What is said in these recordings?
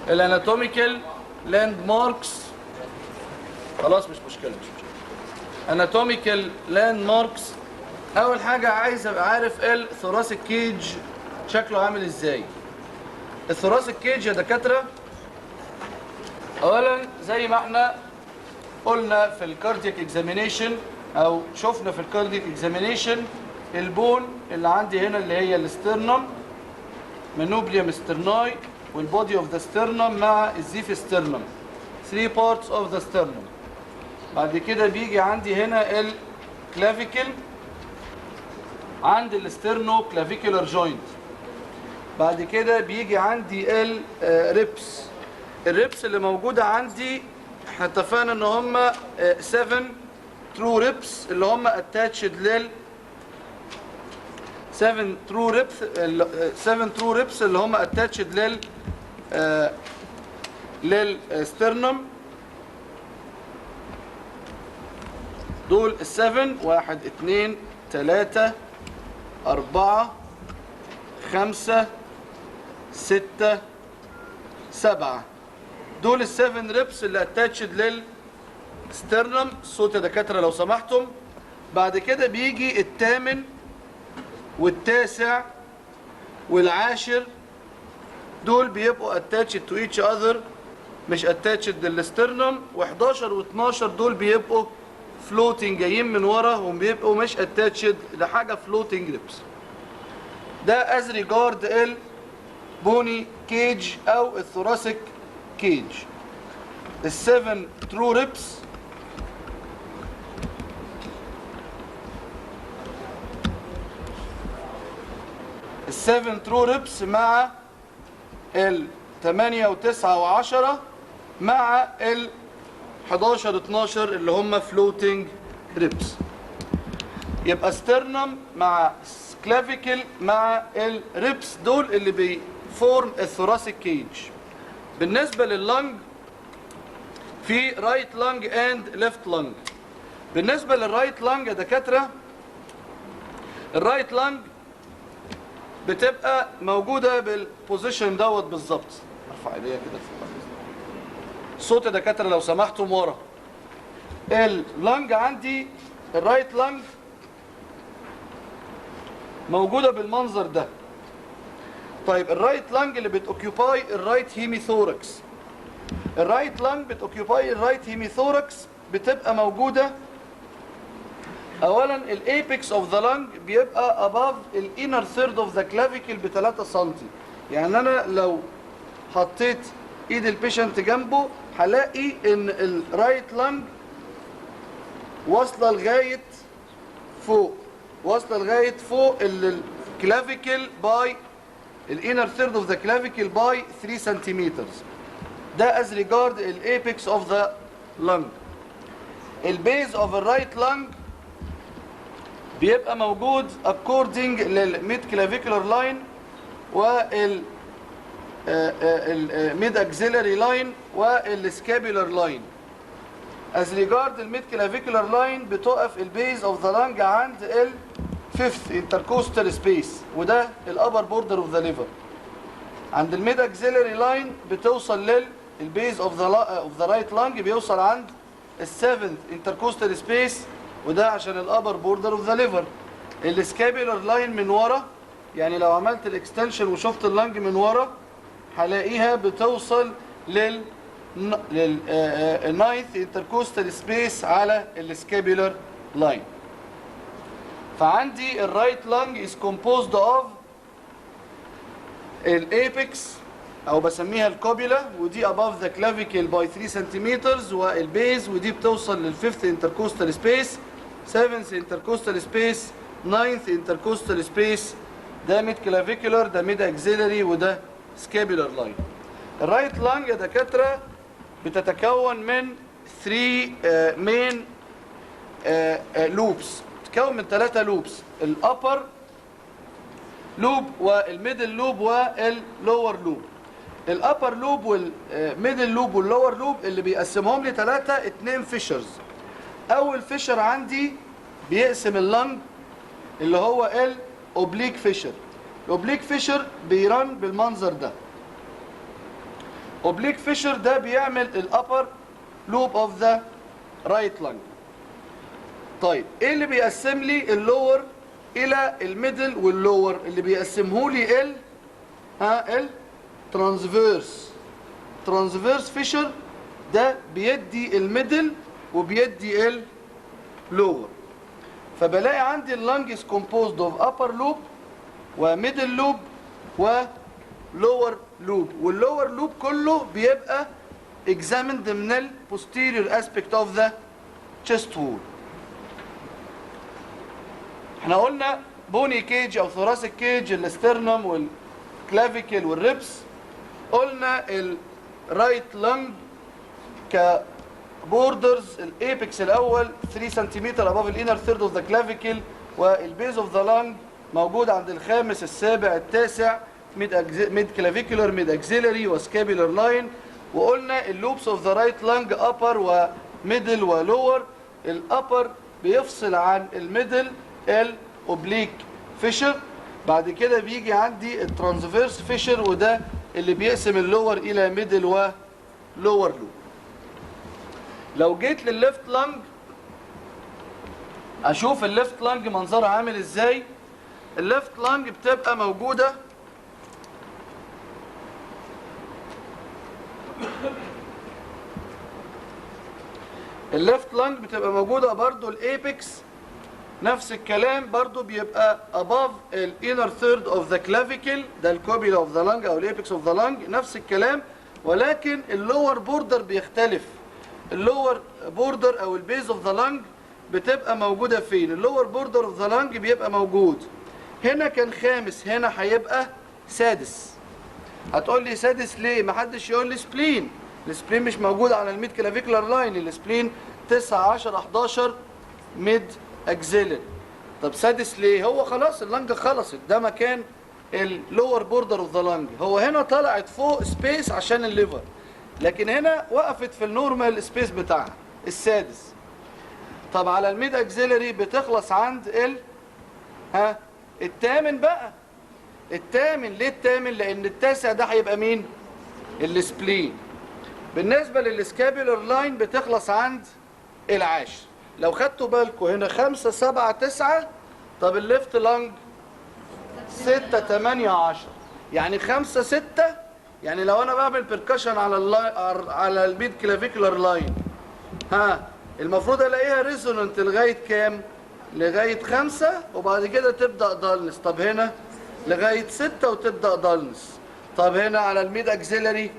الاناتوميكال لاند ماركس. خلاص مش مشكله. اناتوميكال لاند ماركس. اول حاجه عايز ابقى عارف الثوراسيك كيج شكله عامل ازاي. الثوراسيك كيج يا دكاتره، اولا زي ما احنا قلنا في الكاردياك اكزامينيشن او شفنا في الكاردياك اكزامينيشن، البون اللي عندي هنا اللي هي الاسترنم، منوبليوم سترناي، والبودي اوف ذا سترنم مع الزيف سترنم، 3 parts of the sternum. بعد كده بيجي عندي هنا الكلافيكل عند السترنو كلافيكولار جوينت. بعد كده بيجي عندي الريبس. الريبس اللي موجوده عندي احنا اتفقنا ان هم 7 ترو ريبس اللي هم اتاتشد لل 7 ترو ريبس اللي هم اتاتشد للسترنم. دول السفن، 1 2 3 4 5 6 7. دول السفن ريبس اللي اتاتشد للسترنم. الصوت يا دكاتره لو سمحتم. بعد كده بيجي الثامن والتاسع والعاشر، دول بيبقوا اتاتشد تو ايتش اذر، مش اتاتشد للسترنم. و11 و12 دول بيبقوا فلوتنج جايين من ورا، هم بيبقوا مش اتاتشد لحاجه، فلوتنج ريبس. ده از ريجارد البوني كيج او الثوراسيك كيج. السفن ترو ريبس السفن ترو ريبس مع ال8 و9 و10 مع ال11 12 اللي هم فلوتنج ريبس. يبقى سترنم مع كلافيكل مع الريبس، دول اللي بيفورم الثوراسيك كيج. بالنسبه لللنج في رايت لنج اند ليفت لنج. بالنسبه للرايت لنج يا دكاتره، الرايت لنج بتبقى موجوده بالبوزيشن دوت بالظبط. ارفع ايديا كده فوق. الصوت يا دكاتره لو سمحتم ورا. اللنج عندي الرايت لنج موجوده بالمنظر ده. طيب الرايت لنج اللي بتوكيوباي الرايت هيميثوركس. الرايت لنج بتوكيوباي الرايت هيميثوركس، بتبقى موجوده اولا الايبكس اوف ذا لنج بيبقى اباف الانر ثيرد اوف ذا كلافيكل ب 3 سم. يعني انا لو حطيت ايد البيشنت جنبه هلاقي ان الرايت لنج واصله لغايه فوق، واصله لغايه فوق الكلافيكل باي الانر ثيرد اوف ذا كلافيكل باي 3 سنتيمتر. ده از ريجارد الايبكس اوف ذا لنج. البيز اوف الرايت لنج بيبقى موجود according للميد كلافيكولار لاين وال الميد اكسيلري لاين والسكابيولار لاين. از ريجارد الميد كلافيكولار لاين بتقف البيز اوف ذا لانج عند الفيفث انتركوستال سبيس، وده الابر بوردر اوف ذا ليفر. عند الميد اكسيلري لاين بتوصل للبيز اوف ذا رايت لانج بيوصل عند السيفنث انتركوستال سبيس، وده عشان الابر بوردر اوف ذا ليفر. السكابيولار لاين من ورا، يعني لو عملت الاكستنشن وشفت اللنج من ورا هلاقيها بتوصل للناينث انتركوستال سبيس على السكابيولار لاين. فعندي الرايت لانج از كومبوزد اوف الايبكس او بسميها الكوبيلا، ودي above the clavicle by 3 سنتيمتر، والبيز ودي بتوصل للفيفث انتركوستال سبيس، 7th انتركوستال سبيس، 9th انتركوستال سبيس. ده ميد كلافيكولار، ده ميد اكسيلري، وده سكابيولار لاين. الرايت لانج يا دكاتره بتتكون من 3 مين لوبس، بتتكون من 3 لوبس، الابر لوب والميدل لوب واللور لوب. الابر لوب والميدل لوب واللور لوب اللي بيقسمهم لي 3 2 فيشرز. اول فيشر عندي بيقسم اللنج اللي هو الاوبليك فيشر. الاوبليك فيشر بيرن بالمنظر ده. اوبليك فيشر ده بيعمل الابر لوب اوف ذا رايت لانج. طيب ايه اللي بيقسم لي اللور الى الميدل واللور؟ اللي بيقسمه لي الترانسفيرس. ترانسفيرس فيشر ده بيدي الميدل وبيدي اللور. فبلاقي عندي اللانج is composed of upper loop وميدل لوب ولور لوب، واللور لوب كله بيبقى examined من ال posterior aspect of the chest wall. احنا قلنا بوني كيج او ثوراسيك كيج، الاسترنم والكلافيكل والريبس. قلنا الرايت لانج كبوردرز، الايبكس الاول 3 سنتيمتر above الانر ثيرد اوف ذا كلافيكل، والبيز اوف ذا لانج موجود عند الخامس السابع التاسع، ميد كلافيكولر ميد اكسيلري وسكابيولر لاين. وقلنا اللوبس اوف ذا رايت لانج ابر وميدل ولور. الابر بيفصل عن الميدل الاوبليك فيشر. بعد كده بيجي عندي الترانسفيرس فيشر، وده اللي بيقسم اللور الى ميدل ولور لوب. لو جيت للليفت لانج اشوف الليفت لانج منظرها عامل ازاي. الليفت لانج بتبقى موجوده برضو الايبكس نفس الكلام، برضو بيبقى above الانر ثيرد اوف ذا كلافيكل، ده الكوبيلا اوف ذا لانج او الايبكس اوف ذا لانج نفس الكلام. ولكن اللور بوردر بيختلف. اللور بوردر او البيز اوف ذا لانج بتبقى موجوده فين؟ اللور بوردر اوف ذا لانج بيبقى موجود هنا، كان خامس، هنا هيبقى سادس. هتقول لي سادس ليه؟ محدش يقول لي سبلين. السبلين مش موجود على الميد كلافيكولار لاين. السبلين 9 10 11 ميد اكسيلري. طب سادس ليه؟ هو خلاص اللانج خلصت، ده مكان اللور بوردر اوف ذا لانج. هو هنا طلعت فوق سبيس عشان الليفر، لكن هنا وقفت في النورمال سبيس بتاعها السادس. طب على الميد اكسيلري بتخلص عند الثامن بقى. الثامن ليه الثامن؟ لان التاسع ده هيبقى مين؟ السبلين. بالنسبه للسكابيولر لاين بتخلص عند العاشر. لو خدتوا بالكم هنا 5 7 9. طب الليفت لانج 6 8 10، يعني 5 6. يعني لو انا بعمل بيركشن على الميد كلافيكولار لاين، المفروض الاقيها ريزونانت لغايه كام؟ لغايه 5، وبعد كده تبدا دالنس. طب هنا لغايه 6 وتبدا دالنس. طب هنا على الميد اكسيلري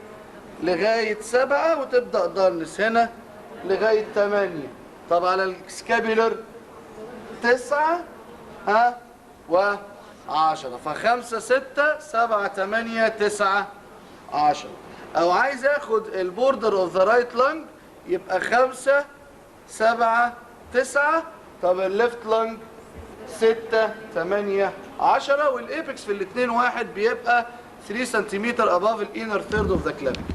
لغايه 7 وتبدا دالنس. هنا لغايه 8. طب على السكابيولر 9 و10. ف5 6 7 8 9 10. او عايز اخد البوردر اوف ذا رايت لانج يبقى 5 7 9. طب الليفت لانج 6 8 10. والايبكس في الاثنين واحد بيبقى 3 سنتيمتر above الانر ثيرد اوف ذا كلافيكل.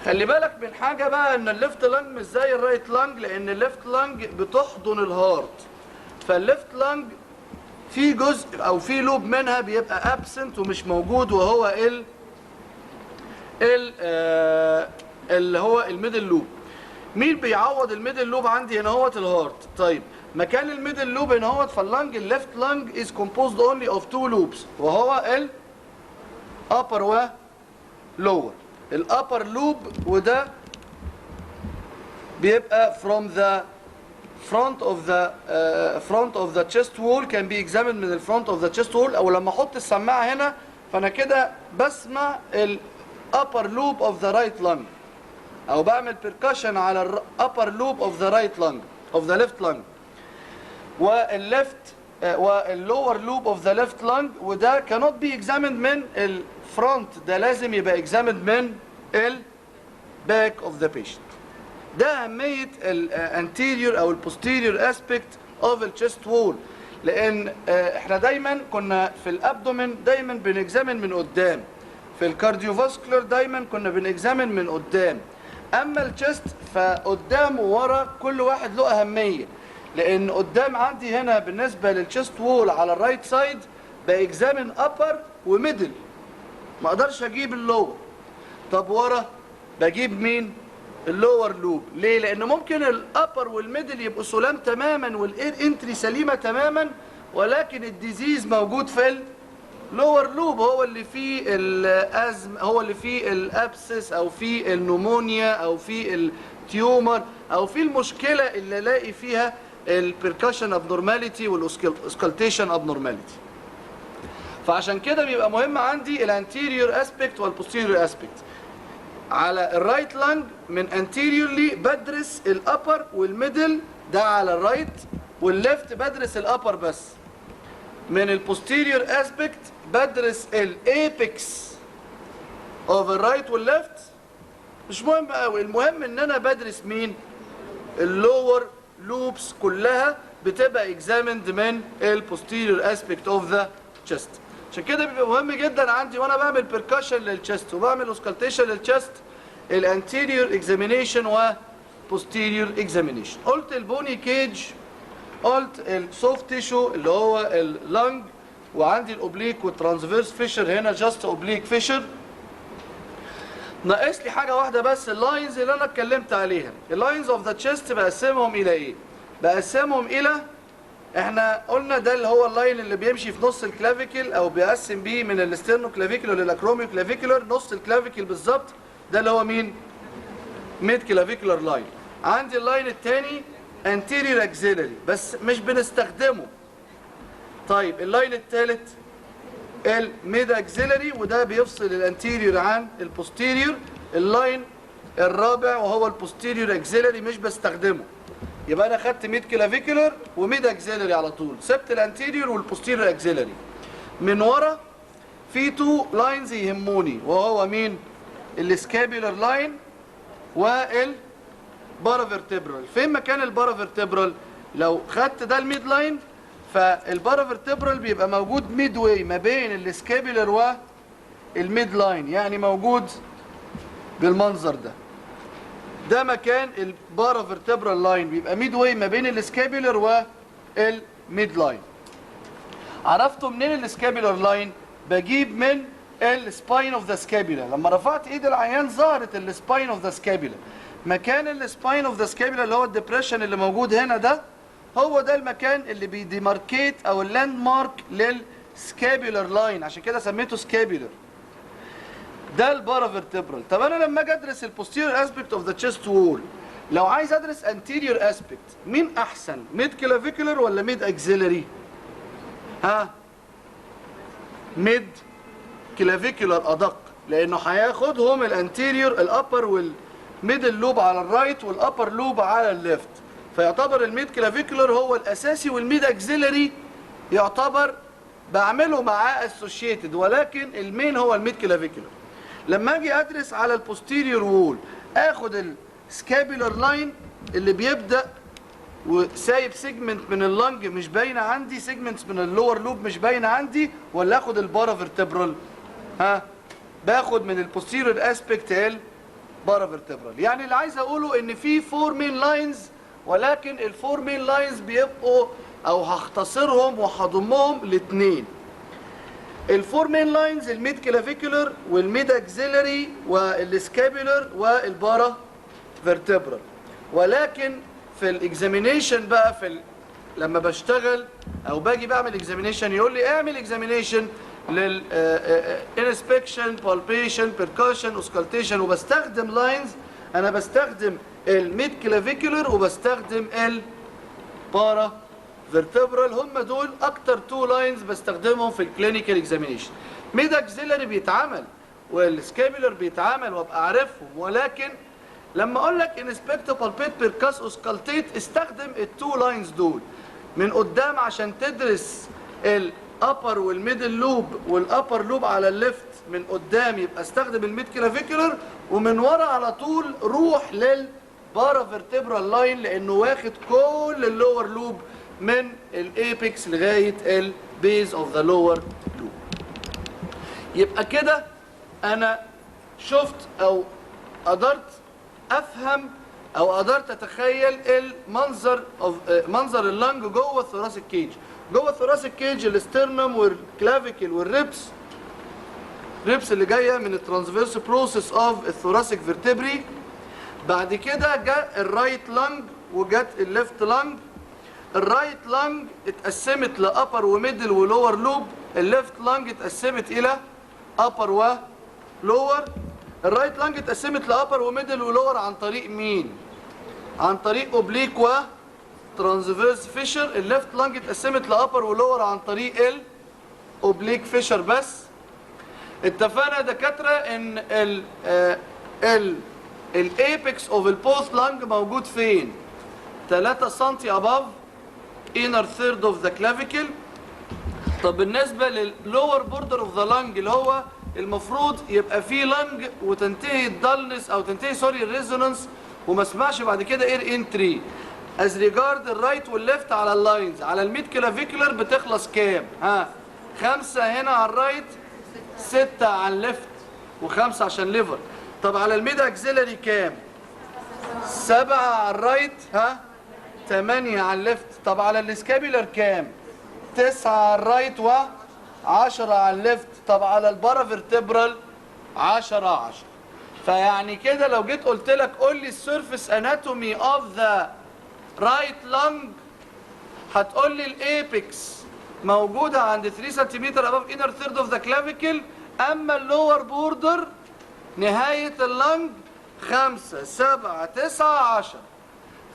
خلي بالك من حاجه بقى، ان الليفت لانج مش زي الرايت لانج، لان الليفت لانج بتحضن الهارت. فالليفت لانج في جزء او في لوب منها بيبقى ابسنت ومش موجود، وهو اللي هو الميدل لوب. مين بيعوض الميدل لوب عندي هنا؟ هو الهارت. طيب مكان الميدل لوب هنا هو فاللانج الليفت لانج is composed only of 2 loops، وهو upper و lower. الابر لوب وده بيبقى from the front of the chest wall can be examined من الفرونت of the chest wall. او لما احط السماعه هنا فانا كده بسمع upper loop of the right lung، او بعمل percussion على upper loop of the right lung of the left lung. والlower loop of the left lung وده cannot be examined من الفرونت، ده لازم يبقى examined من back of the patient. ده أهمية anterior أو posterior aspect of the chest wall، لأن احنا دايما كنا في الابدومين دايما بنكزامن من قدام، في الكارديوفاسكولار دايما كنا بنكزامن من قدام. اما الشست فقدام وورا كل واحد له اهميه، لان قدام عندي هنا بالنسبه للشست وول على الرايت سايد باكزامن ابر وميدل، ما اقدرش اجيب اللور. طب ورا بجيب مين؟ اللور لوب. ليه؟ لان ممكن الابر والميدل يبقوا سلام تماما والاير انتري سليمه تماما، ولكن الديزيز موجود في اللور لوب، هو اللي فيه الازم، هو اللي فيه الابسس او فيه النمونيا او فيه التيومر او فيه المشكله اللي الاقي فيها البركشن ابنورماليتي والاسكالتيشن ابنورماليتي. فعشان كده بيبقى مهم عندي الانتيريور اسبكت والبوستيريور اسبكت. على الرايت لانج من انتيريورلي بدرس الابر والميدل، ده على الرايت، والليفت بدرس الابر بس. من البوستيريور اسبكت بدرس الايبكس اوف الرايت والليفت، مش مهم قوي، المهم ان انا بدرس مين؟ اللور لوبس كلها بتبقى اكزامند من البوستيريور اسبكت اوف ذا تشست. عشان كده بيبقى مهم جدا عندي وانا بعمل بيركشن للتشست وبعمل اوسكالتيشن للتشست الانتيريور اكزامينيشن وبوستيريور اكزامينيشن. قلت البوني كيج، قلت السوفت تيشو اللي هو اللنج، وعندي الاوبليك والترانسفيرس فيشر، هنا جاست اوبليك فيشر. ناقص لي حاجه واحده بس، اللاينز اللي انا اتكلمت عليها. اللاينز اوف ذا تشيست بقسمهم الى ايه؟ بقسمهم الى، احنا قلنا ده اللي هو اللاين اللي بيمشي في نص الكلافيكل او بيقسم بيه من الاسترنو كلافيكولر للاكروميو كلافيكولر، نص الكلافيكل بالظبط، ده اللي هو مين؟ ميد كلافيكولر لاين. عندي اللاين الثاني anterior axillary بس مش بنستخدمه. طيب اللاين الثالث الميد اكسيلري، وده بيفصل الانتيريور عن البوستيريور. اللاين الرابع وهو البوستيريور اكسيلري مش بستخدمه. يبقى انا خدت ميد كلافيكولر وميد اكسيلري على طول، سبت الانتيريور والبوستيريور اكسيلري. من ورا في تو لاينز يهموني، وهو مين؟ السكابيولار لاين والبارافيرتبرال. فين مكان البارافيرتبرال؟ لو خدت ده الميد لاين، فالبارافيرتبرال بيبقى موجود ميد واي ما بين السكابيولار والميد لاين، يعني موجود بالمنظر ده. ده مكان البارافيرتبرال لاين، بيبقى ميد واي ما بين السكابيولار والميد لاين. عرفتوا منين السكابيولار لاين؟ بجيب من السباين اوف ذا سكابيولا. لما رفعت ايد العيان ظهرت السباين اوف ذا سكابيولا. مكان السباين اوف ذا سكابيولا اللي هو الديبريشن اللي موجود هنا ده، هو ده المكان اللي بيديماركيت او اللاند مارك للسكابيولار لاين، عشان كده سميته سكابيولار. ده البارافيرتبرال. طب انا لما اجي ادرس البوستيريور اسبكت اوف ذا تشيست وول، لو عايز ادرس انتيريور اسبكت، مين احسن؟ ميد كلافيكولر ولا ميد اكسيلري؟ ها؟ ميد كلافيكولر ادق، لانه هياخدهم الانتيريور الابر والميدل لوب على الرايت والابر لوب على الليفت، فيعتبر الميد كلافيكولر هو الاساسي، والميد اكسيلري يعتبر بعمله معاه اسوشيتد، ولكن المين هو الميد كلافيكولر. لما اجي ادرس على البوستيريور وول، اخد السكابيولار لاين اللي بيبدا وسايب سيجمنت من اللنج مش باينه عندي، سيجمنتس من اللور لوب مش باينه عندي، ولا اخد البارافيرتبرال؟ ها؟ باخد من البوستيريور اسبكت البارافيرتبرال. يعني اللي عايز اقوله ان في 4 مين لاينز، ولكن الفور مين لاينز بيبقوا او هختصرهم وهضمهم لاثنين. الفور مين لاينز الميد كلافيكولر والميد اكسيلري والسكابيولر والبارا فيرتبرال. ولكن في الاكزامينيشن بقى، لما بشتغل او باجي بعمل اكزامينيشن، يقول لي اعمل اكزامينيشن للانسبكشن بالبيشن بيركشن اوسكالتيشن، وبستخدم لاينز. انا بستخدم الميد كلافيكولر وبستخدم البارا فيرتبرال، هم دول اكتر تو لاينز بستخدمهم في الكلينيكال اكزامينيشن. ميد اكسيلري بيتعمل والسكابيولر بيتعمل وابقى عارفهم، ولكن لما اقول لك انسبكت بالبيت بيركاس اوسكالتيت، استخدم التو لاينز دول من قدام عشان تدرس الابر والميدل لوب، والابر لوب على الليفت من قدام يبقى استخدم الميد كلافيكولر، ومن ورا على طول روح للبارافيرتبرال لاين، لانه واخد كل اللور لوب من الايبكس لغايه البيز اوف ذا لور لوب. يبقى كده انا شفت او قدرت افهم او قدرت اتخيل منظر اللنج جوه الثوراسيك كيج. جوه الثوراسيك كيج الاسترنم والكلافيكل والريبس ريبس اللي جايه من الترانسفيرس بروسيس اوف الثوراسيك فيرتبري. بعد كده جاء الرايت لانج وجت الليفت لانج. الرايت لانج اتقسمت لابر وميدل ولور لوب، الليفت لانج اتقسمت الى ابر ولور. الرايت لانج اتقسمت لابر وميدل ولور عن طريق مين؟ عن طريق اوبليك و ترانسفيرس فيشر. الليفت لانج اتقسمت لابر ولور عن طريق الاوبليك فيشر بس. اتفقنا يا دكاتره ان الايبكس اوف البوث لانج موجود فين؟ 3 سم above inner third of the clavicle. طب بالنسبه لللور بوردر اوف ذا لانج اللي هو المفروض يبقى فيه لانج وتنتهي الدالنس او تنتهي الريزونانس وما اسمعش بعد كده اير انتري. از ريجارد الرايت والليفت على اللاينز، على الميد كلافيكولر بتخلص كام؟ 5 هنا على الرايت، 6 على الليفت، و5 عشان ليفر. طب على الميد اكسيلري كام؟ 7 على الرايت، 8 على الليفت. طب على الاسكابيلر كام؟ 9 على الرايت و10 على الليفت. طب على البارافيرتبرال 10. فيعني كده لو جيت قلت لك قول لي السيرفيس اناتومي اوف ذا رايت لانج، هتقول لي الايبكس موجوده عند 3 سنتيمتر اباف انر ثيرد اوف ذا كلافيكل، اما اللور بوردر نهايه اللانج 5 7 9 10.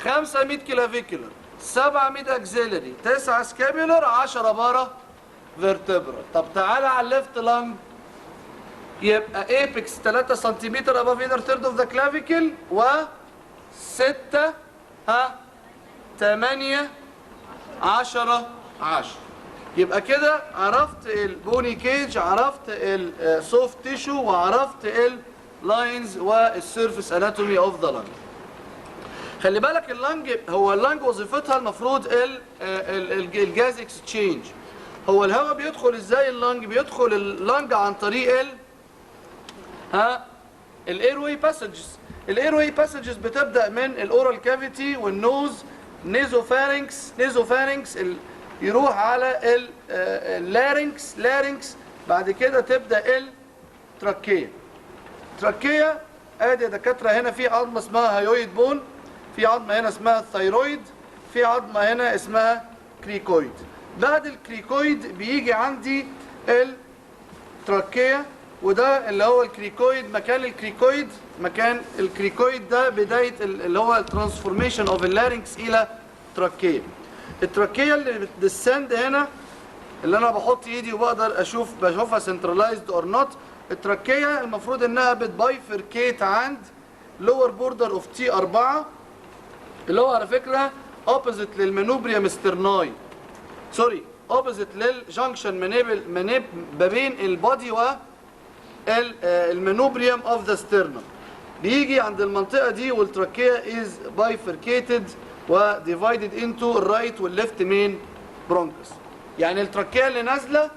5 ميد كلافيكولر، 7 ميد اكسيلري، 9 سكابيولر، 10 بارا فيرتبرال. طب تعالى على الليفت لانج، يبقى ايبكس 3 سنتيمتر اباف انر ثيرد اوف ذا كلافيكل و 6 8 10 10. يبقى كده عرفت البوني كيج، عرفت السوفت تيشو، وعرفت اللاينز والسيرفيس اناتومي اوف ذا لانج. خلي بالك اللانج، هو اللانج وظيفتها المفروض الجاز اكسشينج. هو الهواء بيدخل ازاي اللانج؟ بيدخل اللانج عن طريق الايرواي باسجز. الايرواي باسجز بتبدا من الاورال كافيتي والنوز، نيزوفارينكس يروح على اللارينكس، بعد كده تبدا التراكيه. تراكيه ادي يا دكاتره، هنا في عظمه اسمها هايويد بون، في عظمه هنا اسمها الثايرويد، في عظمه هنا اسمها كريكويد. بعد الكريكويد بيجي عندي التراكيه، وده اللي هو الكريكويد. مكان الكريكويد ده بدايه اللي هو الترانسفورميشن اوف اللارينكس الى تراكيه. التراكيه اللي بتدسند هنا، اللي انا بحط ايدي وبقدر بشوفها سنترلايزد اور نوت. التراكيه المفروض انها بتبايفركيت عند لور بوردر اوف تي 4، اللي هو على فكره اوبوزيت للمانوبريوم سترناي، سوري اوبوزيت للجنكشن ما بين البادي والمانوبريوم اوف ذا سترنم. بيجي عند المنطقه دي، والتراكيه از بايفركيتد وديفايدد انتو الرايت والليفت مين برونكس. يعني التراكيه اللي نازله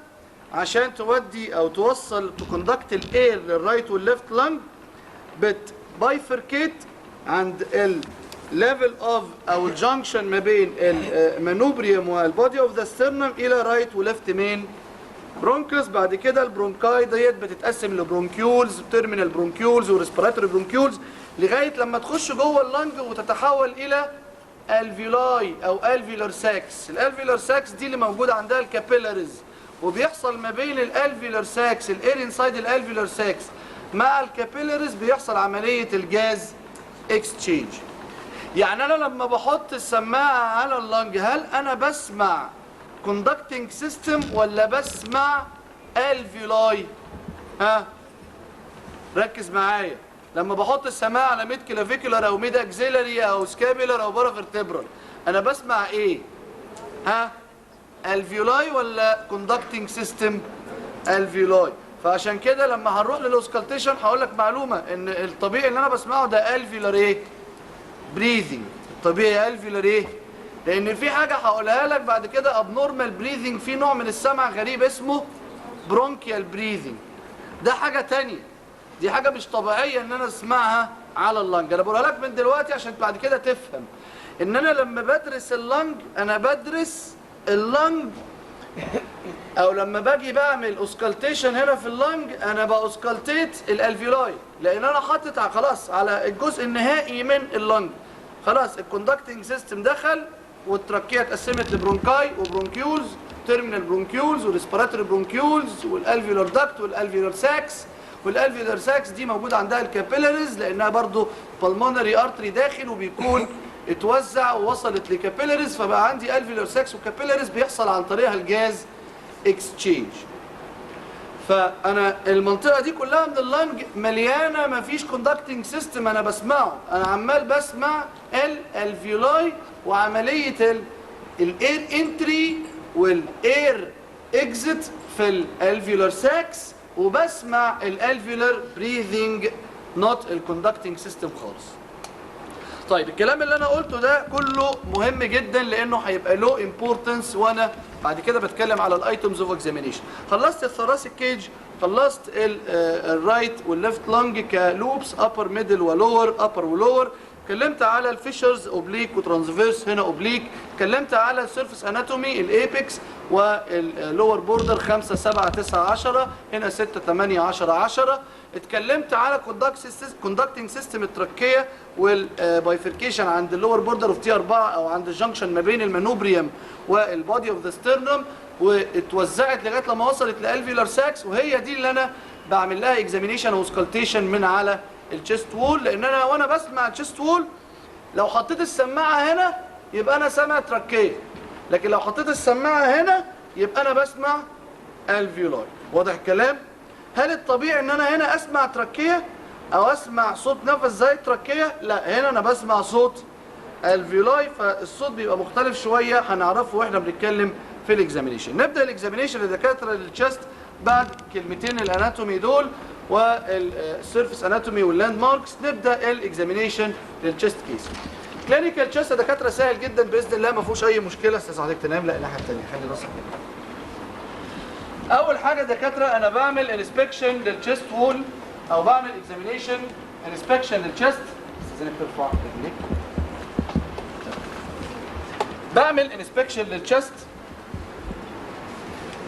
عشان تودي او توصل تكوندكت الاير للرايت والليفت لانج بتبايفركيت عند الليفل اوف او الجنكشن ما بين المانوبريوم والبودي اوف ذا سترنم الى رايت وليفت مين برونكس. بعد كده البرونكاي ديت بتتقسم لبرونكيولز، تيرمينال برونكيولز وريسبيراتوري برونكيولز، لغايه لما تخش جوه اللنج وتتحول الى الفيولاي او الفيولار ساكس. الالفيولار ساكس دي اللي موجوده عندها الكابيلاريز، وبيحصل ما بين الالفيولار ساكس، الاير انسايد الالفيولار ساكس مع الكابيلاريز بيحصل عمليه الجاز اكستشينج. يعني انا لما بحط السماعه على اللنج، هل انا بسمع كوندكتنج سيستم ولا بسمع الفيولاي؟ ركز معايا. لما بحط السماعه على ميد كلافيكولار او ميد اكسيلري او سكابيلر او بارافيرتبرال، انا بسمع ايه؟ الفيولاي ولا كوندكتنج سيستم؟ الفيولاي. فعشان كده لما هنروح للاوسكالتيشن هقول لك معلومه، ان الطبيعي اللي انا بسمعه ده الفيولار ايه؟ بريذنج. الطبيعي الفيولار ايه؟ لان في حاجه هقولها لك بعد كده ابنورمال بريذنج، في نوع من السمع غريب اسمه برونكيال بريذنج. ده حاجه ثانيه، دي حاجه مش طبيعيه ان انا اسمعها على اللنج. انا بقولها لك من دلوقتي عشان بعد كده تفهم ان انا لما بدرس اللنج انا بدرس اللنج او لما باجي بعمل اوسكالتيشن هنا في اللنج انا باوسكالتيت الالفيولاي، لان انا حاطط خلاص على الجزء النهائي من اللنج. خلاص الكوندكتنج سيستم دخل، والتراكيه اتقسمت لبرونكاي وبرونكيولز، تيرمينال برونكيولز وريسبيراتوري برونكيولز والالفيولار داكت والالفيولار ساكس. والالفيولار ساكس دي موجود عندها الكابيلاريز لانها برضو بالمونري ارتري داخل وبيكون اتوزع ووصلت لكابيلاريز، فبقى عندي الفيولار ساكس وكابيلاريز بيحصل عن طريقها الجاز اكسشينج. فانا المنطقه دي كلها من اللنج مليانه مفيش كوندكتنج سيستم انا بسمعه، انا عمال بسمع الالفيولاي وعمليه الاير انتري والاير اكزيت في الالفيولار ساكس، وبسمع الالفيولار بريذنج نوت الكوندكتنج سيستم خالص. طيب الكلام اللي انا قلته ده كله مهم جدا لانه هيبقى له امبورتنس وانا بعد كده بتكلم على الايتمز اوف اكزامينيشن. خلصت الثوراسيك كيج، خلصت الرايت والليفت لانج كلوبس، ابر ميدل ولور، ابر ولور. اتكلمت على الفيشرز اوبليك وترانسفيرس، هنا اوبليك. اتكلمت على السيرفيس اناتومي، الايبكس واللور بوردر 5 7 9 10، هنا 6 8 10 10. اتكلمت على كوندكتنج سيستم التراكيه والبايفركيشن عند اللور بوردر اوف تي 4 او عند الجنكشن ما بين المانوبريوم والبودي اوف ذا ستيرنم، واتوزعت لغايه لما وصلت لالفيولار ساكس، وهي دي اللي انا بعمل لها اكزامينيشن وسكالتيشن من على الشيست وول. لان انا وانا بسمع الشيست وول لو حطيت السماعه هنا يبقى انا سامع تراكيه، لكن لو حطيت السماعه هنا يبقى انا بسمع الفيولاي. واضح الكلام؟ هل الطبيعي ان انا هنا اسمع تراكيه او اسمع صوت نفس زي التراكيه؟ لا، هنا انا بسمع صوت الفيولاي، فالصوت بيبقى مختلف شويه، هنعرفه واحنا بنتكلم في الاكزامينيشن. نبدا الاكزامينيشن لدكاتره التشست بعد كلمتين الاناتومي دول والسيرفيس اناتومي واللاند ماركس. نبدا الاكزامينيشن للتشست كيس. كلينيكال تشست يا دكاتره سهل جدا باذن الله، ما فيهوش اي مشكله. استاذ حضرتك تنام؟ لا، الناحيه الثانيه، خلي راسك كده. اول حاجه دكاتره انا بعمل انسبكشن للتشست وول او بعمل اكزامينيشن انسبكشن للتشست. استاذنك ترفع رجليك. بعمل انسبكشن للتشست.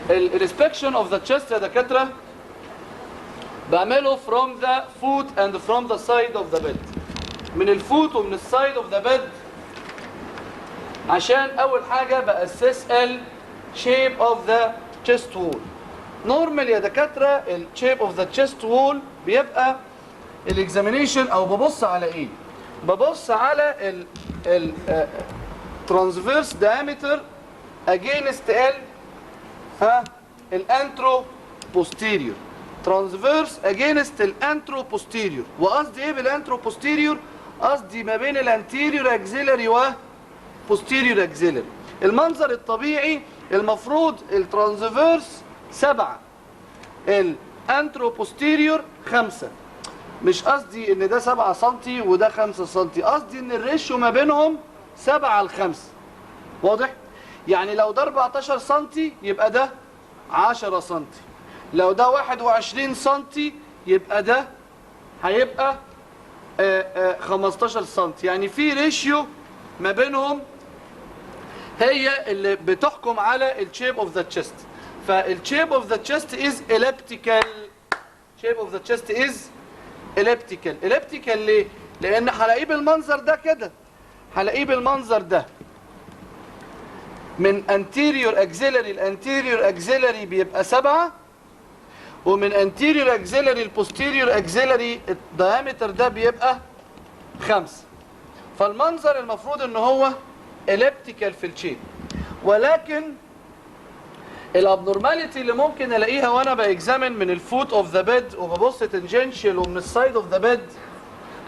الانسبكشن اوف ذا تشست يا دكاتره بعمله from the foot and from the side of the bed، من الفوت ومن السايد اوف ذا بيد، عشان اول حاجه باسس الشيب اوف ذا chest wall. نورمال يا دكاتره الشيب اوف ذا chest wall بيبقى الاكزامينيشن او ببص على ايه؟ ببص على ال transverse diameter against الانترو posterior، transverse against الانترو posterior. وقصدي ايه بالانترو posterior؟ قصدي ما بين الانتيريور اكزيلري و posterior اكزيلري. المنظر الطبيعي المفروض الترانسفيرس 7، الانترو posterior 5. مش قصدي ان ده 7 سم وده 5 سم، قصدي ان الريشيو ما بينهم 7:5. واضح؟ يعني لو ده 14 سم يبقى ده 10 سم، لو ده 21 سم يبقى ده هيبقى 15 سم. يعني في ريشيو ما بينهم هي اللي بتحكم على الشيب اوف ذا تشيست. فالشيب اوف ذا تشيست از elliptical. shape of the chest is elliptical. elliptical ليه؟ لان هلاقيه بالمنظر ده كده، هلاقيه بالمنظر ده من anterior axillary. الانتيريور axillary بيبقى 7، ومن anterior axillary البوستيريور axillary الدايمتر ده بيبقى 5. فالمنظر المفروض ان هو elliptical في الشيب. ولكن الابنورماليتي اللي ممكن الاقيها وانا باكزامن من الفوت اوف ذا بيد وببص تنجنشال ومن السايد اوف ذا بيد،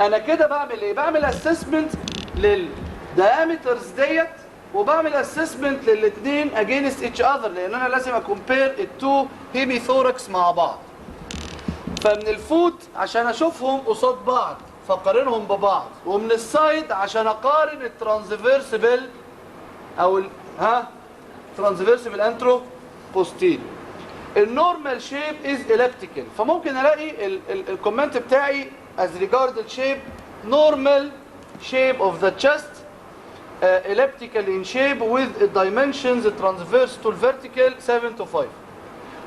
انا كده بعمل ايه؟ بعمل اسسمنت للدايمترز ديت، وبعمل اسسمنت للاثنين اجينست اتش اذر، لان انا لازم اكومبير التو هيمي ثوركس مع بعض. فمن الفوت عشان اشوفهم قصاد بعض فاقارنهم ببعض، ومن السايد عشان اقارن الترانسفيرس بال او ترانسفيرس بالانترو بوستيريور. النورمال شيب از elliptical. فممكن الاقي الكومنت بتاعي as regard the shape normal shape of the chest elliptical in shape with dimensions transverse to vertical 7 to 5.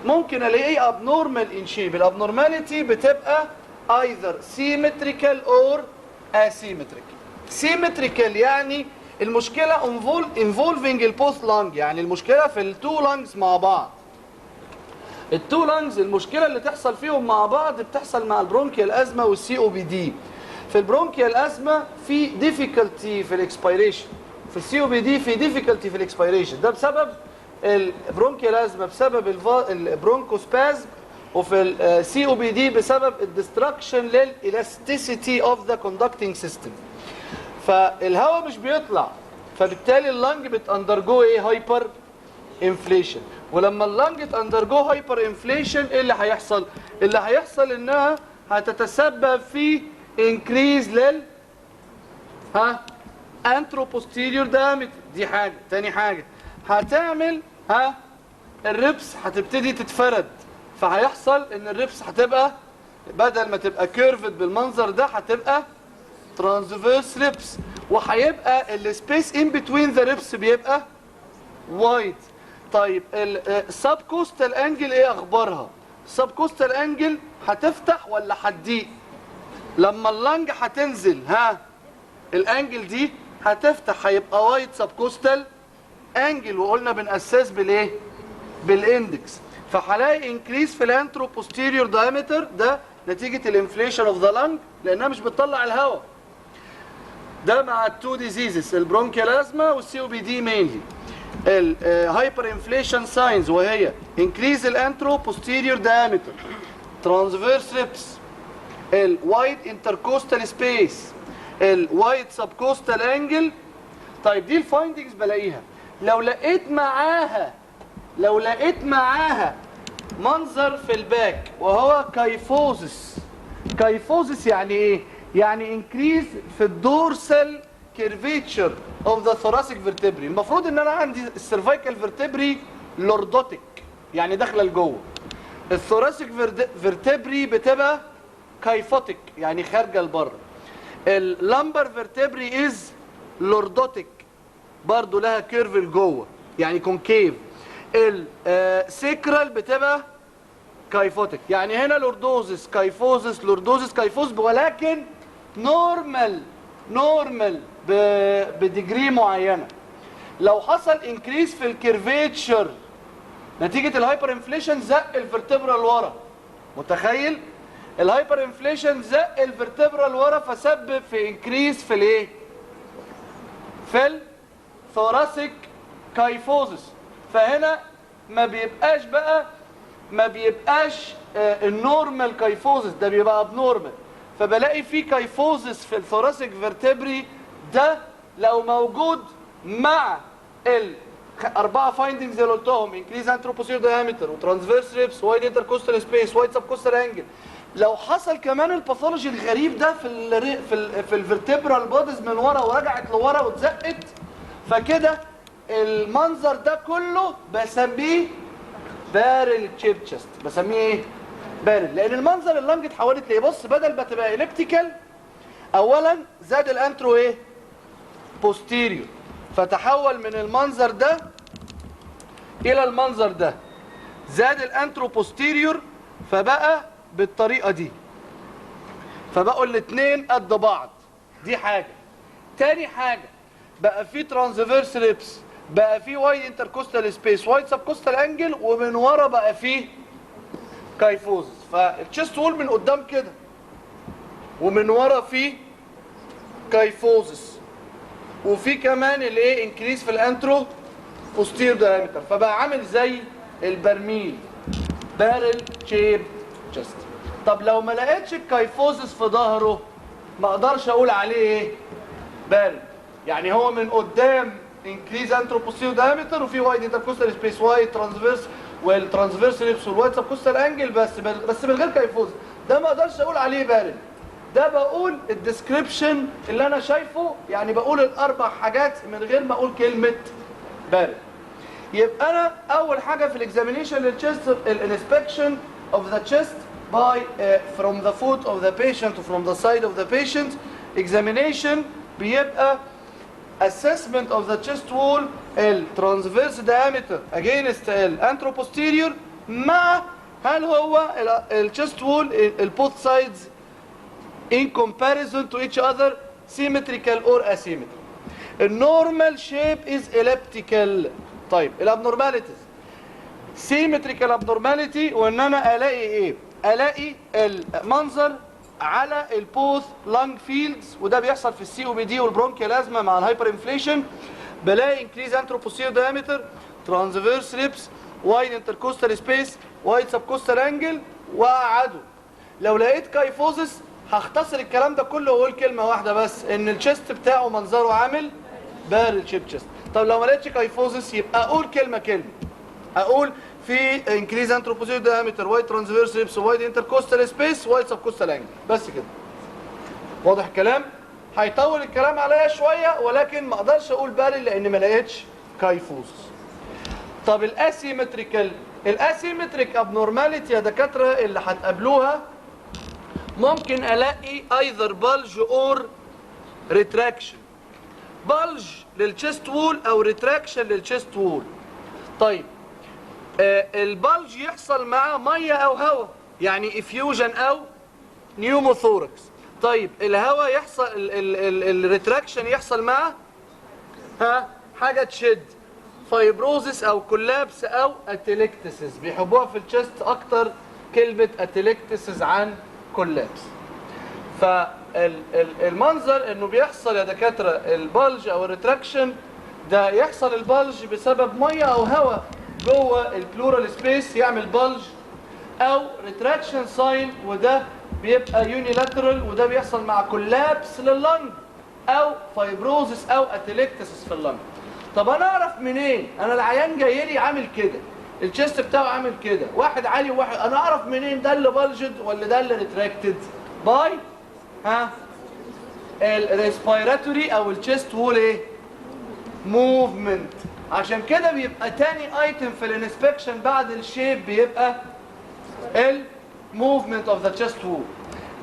ممكن الاقيه ابنورمال ان شيب. الابنورماليتي بتبقى either symmetrical or asymmetrical. symmetrical يعني المشكله involving البوث لانج، يعني المشكله في التو لانجز مع بعض. التو لانجز المشكله اللي تحصل فيهم مع بعض بتحصل مع البرونكيال ازمه والسي او بي دي. في البرونكيال ازمه في difficulty في الاكسبيريشن، في السي او بي دي في difficulty في الاكسبيريشن. ده بسبب البرونكيال ازمه بسبب البرونكوسبازم، وفي السي او بي دي بسبب الدستركشن للالاستيسيتي اوف ذا كوندكتنج سيستم. فالهواء مش بيطلع، فبالتالي اللنج بتاندرجو ايه؟ هايبر انفليشن. ولما اللنج تاندرجو هايبر انفليشن ايه اللي هيحصل؟ اللي هيحصل انها هتتسبب في انكريز انترو بوستيريور دايمتر. دي حاجه. تاني حاجه هتعمل الريبس هتبتدي تتفرد، فهيحصل ان الريبس هتبقى بدل ما تبقى كيرفد بالمنظر ده هتبقى ترانسفيرس ريبس، وهيبقى السبيس ان بتوين ذا ريبس بيبقى وايد. طيب السب كوستال انجل ايه اخبارها؟ السب كوستال انجل هتفتح ولا هتضيق؟ لما اللنج هتنزل الانجل دي هتفتح، هيبقى وايد سب كوستال انجل، وقلنا بنأسس بالايه؟ بالاندكس. فهلاقي انكريس في الانترو بوستيريور دايمتر، ده نتيجه الانفليشن اوف ذا لنج لانها مش بتطلع الهواء. ده مع التو ديزيزز، البرونكيال ازما والسي او بي دي مينلي. الهايبر انفليشن ساينز وهي انكريز الانترو بوستيريور دايمتر، ترانسفيرس ريبس، الوايد انتركوستال سبيس، الوايد سبكوستال انجل. طيب دي الفايندنجز بلاقيها. لو لقيت معاها منظر في الباك وهو كايفوزس. كايفوزس يعني ايه؟ يعني انكريز في الدورسال كيرفيتشر اوف ذا ثوراسيك فيرتبري. المفروض ان انا عندي السيرفايكال فيرتبري لوردوتيك يعني داخله لجوه. الثوراسيك فيرتبري بتبقى كايفوتيك يعني خارجه لبره. اللامبر فيرتبري از لوردوتيك برضه لها كيرف لجوه يعني كونكيف. السيكرال بتبقى كايفوتيك، يعني هنا لوردوزس كايفوزس لوردوزس كايفوز، ولكن نورمال بديجري معينه. لو حصل انكريس في الكيرفيتشر نتيجه الهايبر انفليشن زق الفرتبرا لورا. متخيل؟ الهايبر انفليشن زق الفرتبرا لورا فسبب في انكريس في الايه؟ في الثوراسيك كايفوزس. فهنا ما بيبقاش النورمال كايفوزس، ده بيبقى ابنورمال. فبلاقي في كايفوزس في الثوراسيك فيرتبري. ده لو موجود مع الاربعه فايندنجز اللي قلتهم، انكريز انتروبوسير دايمتر وترانسفيرس ريبس وايد انتركوستال سبيس وايد سب كوستال انجل، لو حصل كمان الباثولوجي الغريب ده في الفيرتبرال بوديز من ورا ورجعت لورا واتزقت، فكده المنظر ده كله بسميه بارل تشيب تشست. بسميه ايه؟ بارل، لان المنظر اللنج اتحولت ليه؟ بص، بدل ما تبقى اليبتيكال اولا زاد الانترو ايه؟ بوستيريور، فتحول من المنظر ده الى المنظر ده. زاد الانترو بوستيريور فبقى بالطريقه دي، فبقوا الاثنين قد بعض. دي حاجه. تاني حاجه بقى في ترانسفيرس ريبس، بقى في وايد انتركوستال سبيس وايد سبكوستال انجل، ومن ورا بقى في كايفوزس. فالتشست وول من قدام كده ومن ورا في كايفوزس، وفي كمان الايه؟ انكريس في الانترو بوستير دايمتر، فبقى عامل زي البرميل بارل شيب تشست. طب لو ما لقيتش الكايفوزس في ظهره ما اقدرش اقول عليه ايه؟ بارل. يعني هو من قدام انكريز انترو بوستير دايمتر وفي وايد انتركوستال سبيس وايد ترانسفيرس والترانسفيرس ريبس والوايد سبكوستال انجل، بس من غير كايفوزس. ده ما اقدرش اقول عليه بارل. ده بقول الديسكريبشن اللي انا شايفه، يعني بقول الاربع حاجات من غير ما اقول كلمه بارل. يبقى انا اول حاجه في الاكزامينيشن للتشست الانسبكشن اوف ذا تشست by from the foot of the patient or from the side of the patient. examination بيبقى assessment of the chest wall, transverse diameter against anteroposterior مع هل هو الchest wall both sides in comparison to each other symmetrical or asymmetrical. النورمال shape is elliptical. طيب الابنورماليتيز symmetrical abnormality، وان انا الاقي ايه؟ الاقي المنظر على البوث لانج فيلدز، وده بيحصل في السي او بي دي والبرونكيال ازمه مع الهايبر انفليشن. بلاقي انكريز انتروبوسير دايمتر، ترانسفيرس ريبس، وايد انتركوستال سبيس، وايد سبكوستال انجل، واقعده. لو لقيت كايفوزس هختصر الكلام ده كله واقول كلمه واحده بس، ان الشيست بتاعه منظره عامل بارل شيب تشيست. طب لو ما لقيتش كايفوزس يبقى اقول كلمه اقول في انكريز انتروبوسير دايمتر، وايد ترانسفيرس ريبس، وايد انتركوستال سبيس، وايد سبكوستال انجل، بس كده. واضح الكلام؟ هيطول الكلام عليا شويه، ولكن ما اقدرش اقول بارل لان ما لقيتش كايفوزس. طب الاسيمتريك ابنورماليتي يا دكاتره اللي هتقابلوها، ممكن الاقي ايذر بلج اور ريتراكشن، بلج للتشست وول او ريتراكشن للتشست وول. طيب البلج يحصل مع ميه او هواء، يعني افيوجن او نيوموثوركس. طيب الهواء يحصل، الريتراكشن يحصل مع حاجه تشد، فايبروزس او كولابس او اتليكتسس. بيحبوها في التشست اكتر كلمه اتليكتسس عن كولابس. فالمنظر انه بيحصل يا دكاتره البلج او الريتراكشن ده، يحصل البلج بسبب ميه او هواء جوه البلورال سبيس يعمل بلج، او ريتراكشن ساين وده بيبقى يونيلاترال، وده بيحصل مع كولابس لللنج او فايبروزس او اتليكتسس في اللنج. طب انا اعرف منين؟ انا العيان جاي لي عامل كده، الشيست بتاعه عامل كده، واحد عالي وواحد، انا اعرف منين ده اللي بلجد ولا ده اللي ريتراكتد؟ باي الريسبيراتوري او الشيست وول ايه؟ موفمنت. عشان كده بيبقى تاني ايتم في الانسبكشن بعد الشيب بيبقى الموفمنت اوف ذا تشيست وول،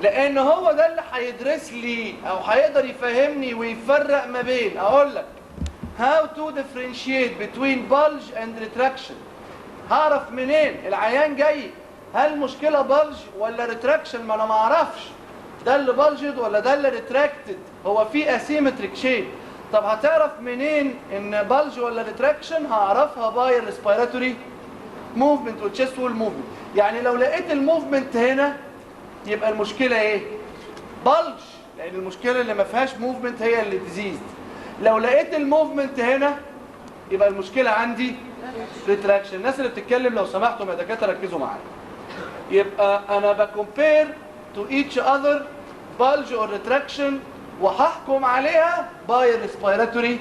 لان هو ده اللي هيدرس لي او هيقدر يفهمني ويفرق ما بين، اقول لك how to differentiate between bulge and retraction. هعرف منين العيان جاي هل مشكله بلج ولا ريتراكشن؟ ما انا ما اعرفش ده اللي بلجد ولا ده اللي ريتراكتد، هو في اسيمتريك شيب. طب هتعرف منين ان بلج ولا ريتراكشن؟ هعرفها باي الريسبيراتوري موفمنت والتشيست وول موفمنت. يعني لو لقيت الموفمنت هنا يبقى المشكله ايه؟ بلج، لان المشكله اللي ما فيهاش موفمنت هي اللي ديزيز. لو لقيت الموفمنت هنا يبقى المشكله عندي ريتراكشن. الناس اللي بتتكلم لو سمحتم يا دكاتره ركزوا معايا. يبقى انا بكومبير تو ايتش اذر بلج اور ريتراكشن، وهحكم عليها باي ريسبيراتوري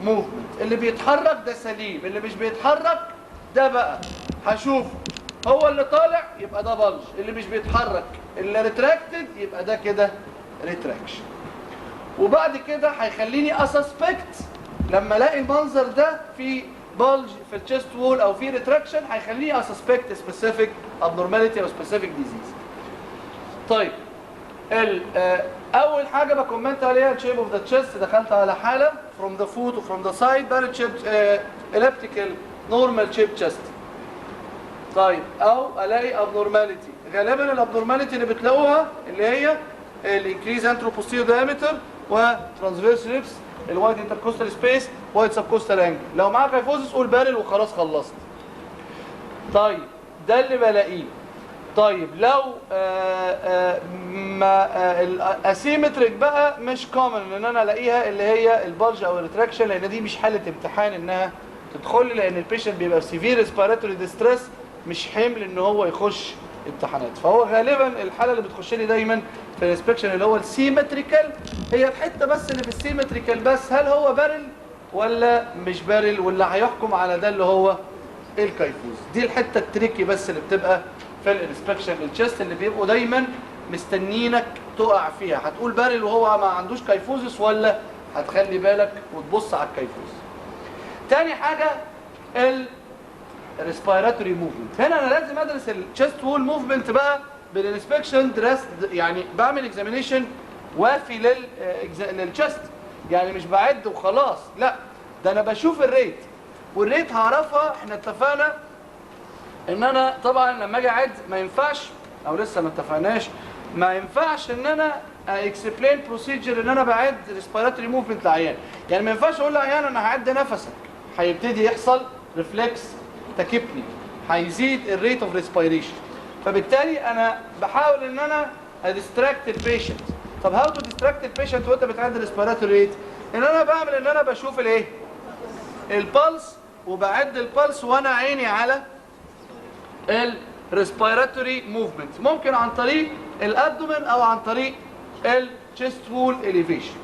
موفمنت. اللي بيتحرك ده سليم، اللي مش بيتحرك ده بقى هشوف هو اللي طالع يبقى ده بلج، اللي مش بيتحرك اللي ريتراكتد يبقى ده كده ريتراكشن. وبعد كده هيخليني اسسبكت لما الاقي المنظر ده في بلج في التشست وول او في ريتراكشن، هيخليني اسسبكت سبيسيفيك ابنورماليتي او سبيسيفيك ديزيز. طيب اول حاجه بكومنت عليها الشيب اوف ذا تشست. دخلت على حاله فروم ذا فوت وفروم ذا سايد بارل شيب اليبتيكال نورمال شيب تشست. طيب او الاقي ابنورماليتي، غالبا الابنورماليتي اللي بتلاقوها اللي هي الانكريز انتروبوستيريور دايمتر وترانسفيرس ريبس، الوايد انتركوستال سبيس، وايد سبكوستال انجل. لو معاك كايفوزس قول بارل وخلاص خلصت. طيب ده اللي بلاقيه. طيب لو الاسيمتريك بقى مش كومن ان انا الاقيها اللي هي البلج او الريتراكشن، لان دي مش حاله امتحان انها تدخل لي، لان البيشنت بيبقى في سيفير ريسبيراتوري ديستريس، مش حمل ان هو يخش امتحانات. فهو غالبا الحاله اللي بتخش لي دايما في الانسبكشن اللي هو السيمتريكال، هي الحته بس اللي في السيمتريكال بس، هل هو بارل ولا مش بارل، واللي هيحكم على ده اللي هو الكايفوز. دي الحته التريكي بس اللي بتبقى في الانسبكشن للتشست، اللي بيبقوا دايما مستنينك تقع فيها، هتقول بارل وهو ما عندوش كايفوزس ولا هتخلي بالك وتبص على الكايفوز. تاني حاجه الريسبيراتوري موفمنت. هنا انا لازم ادرس التشست وول موفمنت بقى بالانسبكشن درس، يعني بعمل اكزامينيشن وافي للتشست، يعني مش بعد وخلاص، لا ده انا بشوف الريت، والريت هعرفها. احنا اتفقنا ان انا طبعا لما اجي اعد ما ينفعش، او لسه ما اتفقناش، ما ينفعش ان انا اكسبلين بروسيجر ان انا بعد ريسبيراتوري موفمنت للعيان. يعني ما ينفعش اقول للعيان انا هعد نفسك، هيبتدي يحصل ريفلكس تكبني، هيزيد الريت اوف ريسبيريشن، فبالتالي انا بحاول ان انا اديستراكت البيشنت. طب هاو تو ديستراكت البيشنت وانت بتعد الريسبيراتوري ريت؟ ان انا بعمل ان انا بشوف الايه؟ البلس، وبعد البلس وانا عيني على الريسبيراتوري موفمنت، ممكن عن طريق الابدومن او عن طريق الشيست وول اليفيشن،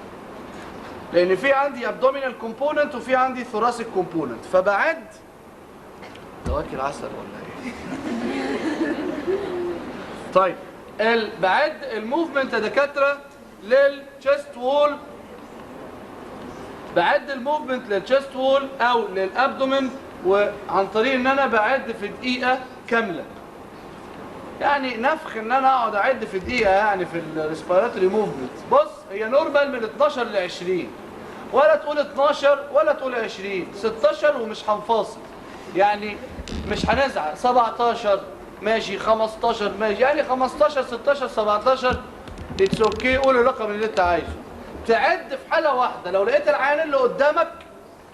لان في عندي ابدومينال كومبوننت وفي عندي ثوراسيك كومبوننت. فبعد واكل عسل ولا ايه؟ طيب بعد الموفمنت يا دكاتره للشيست وول، بعد الموفمنت للشيست وول او للابدومن، وعن طريق ان انا بعد في دقيقه كامله. يعني نفخ ان انا اقعد اعد في دقيقه يعني في الريسبيراتوري موفمنت. بص هي نورمال من 12 ل 20، ولا تقول 12 ولا تقول 20، 16 ومش هنفاصل، يعني مش هنزعل. 17 ماشي، 15 ماشي، يعني 15 16 17 اتس اوكي، قول الرقم اللي انت عايزه. تعد في حاله واحده لو لقيت العيان اللي قدامك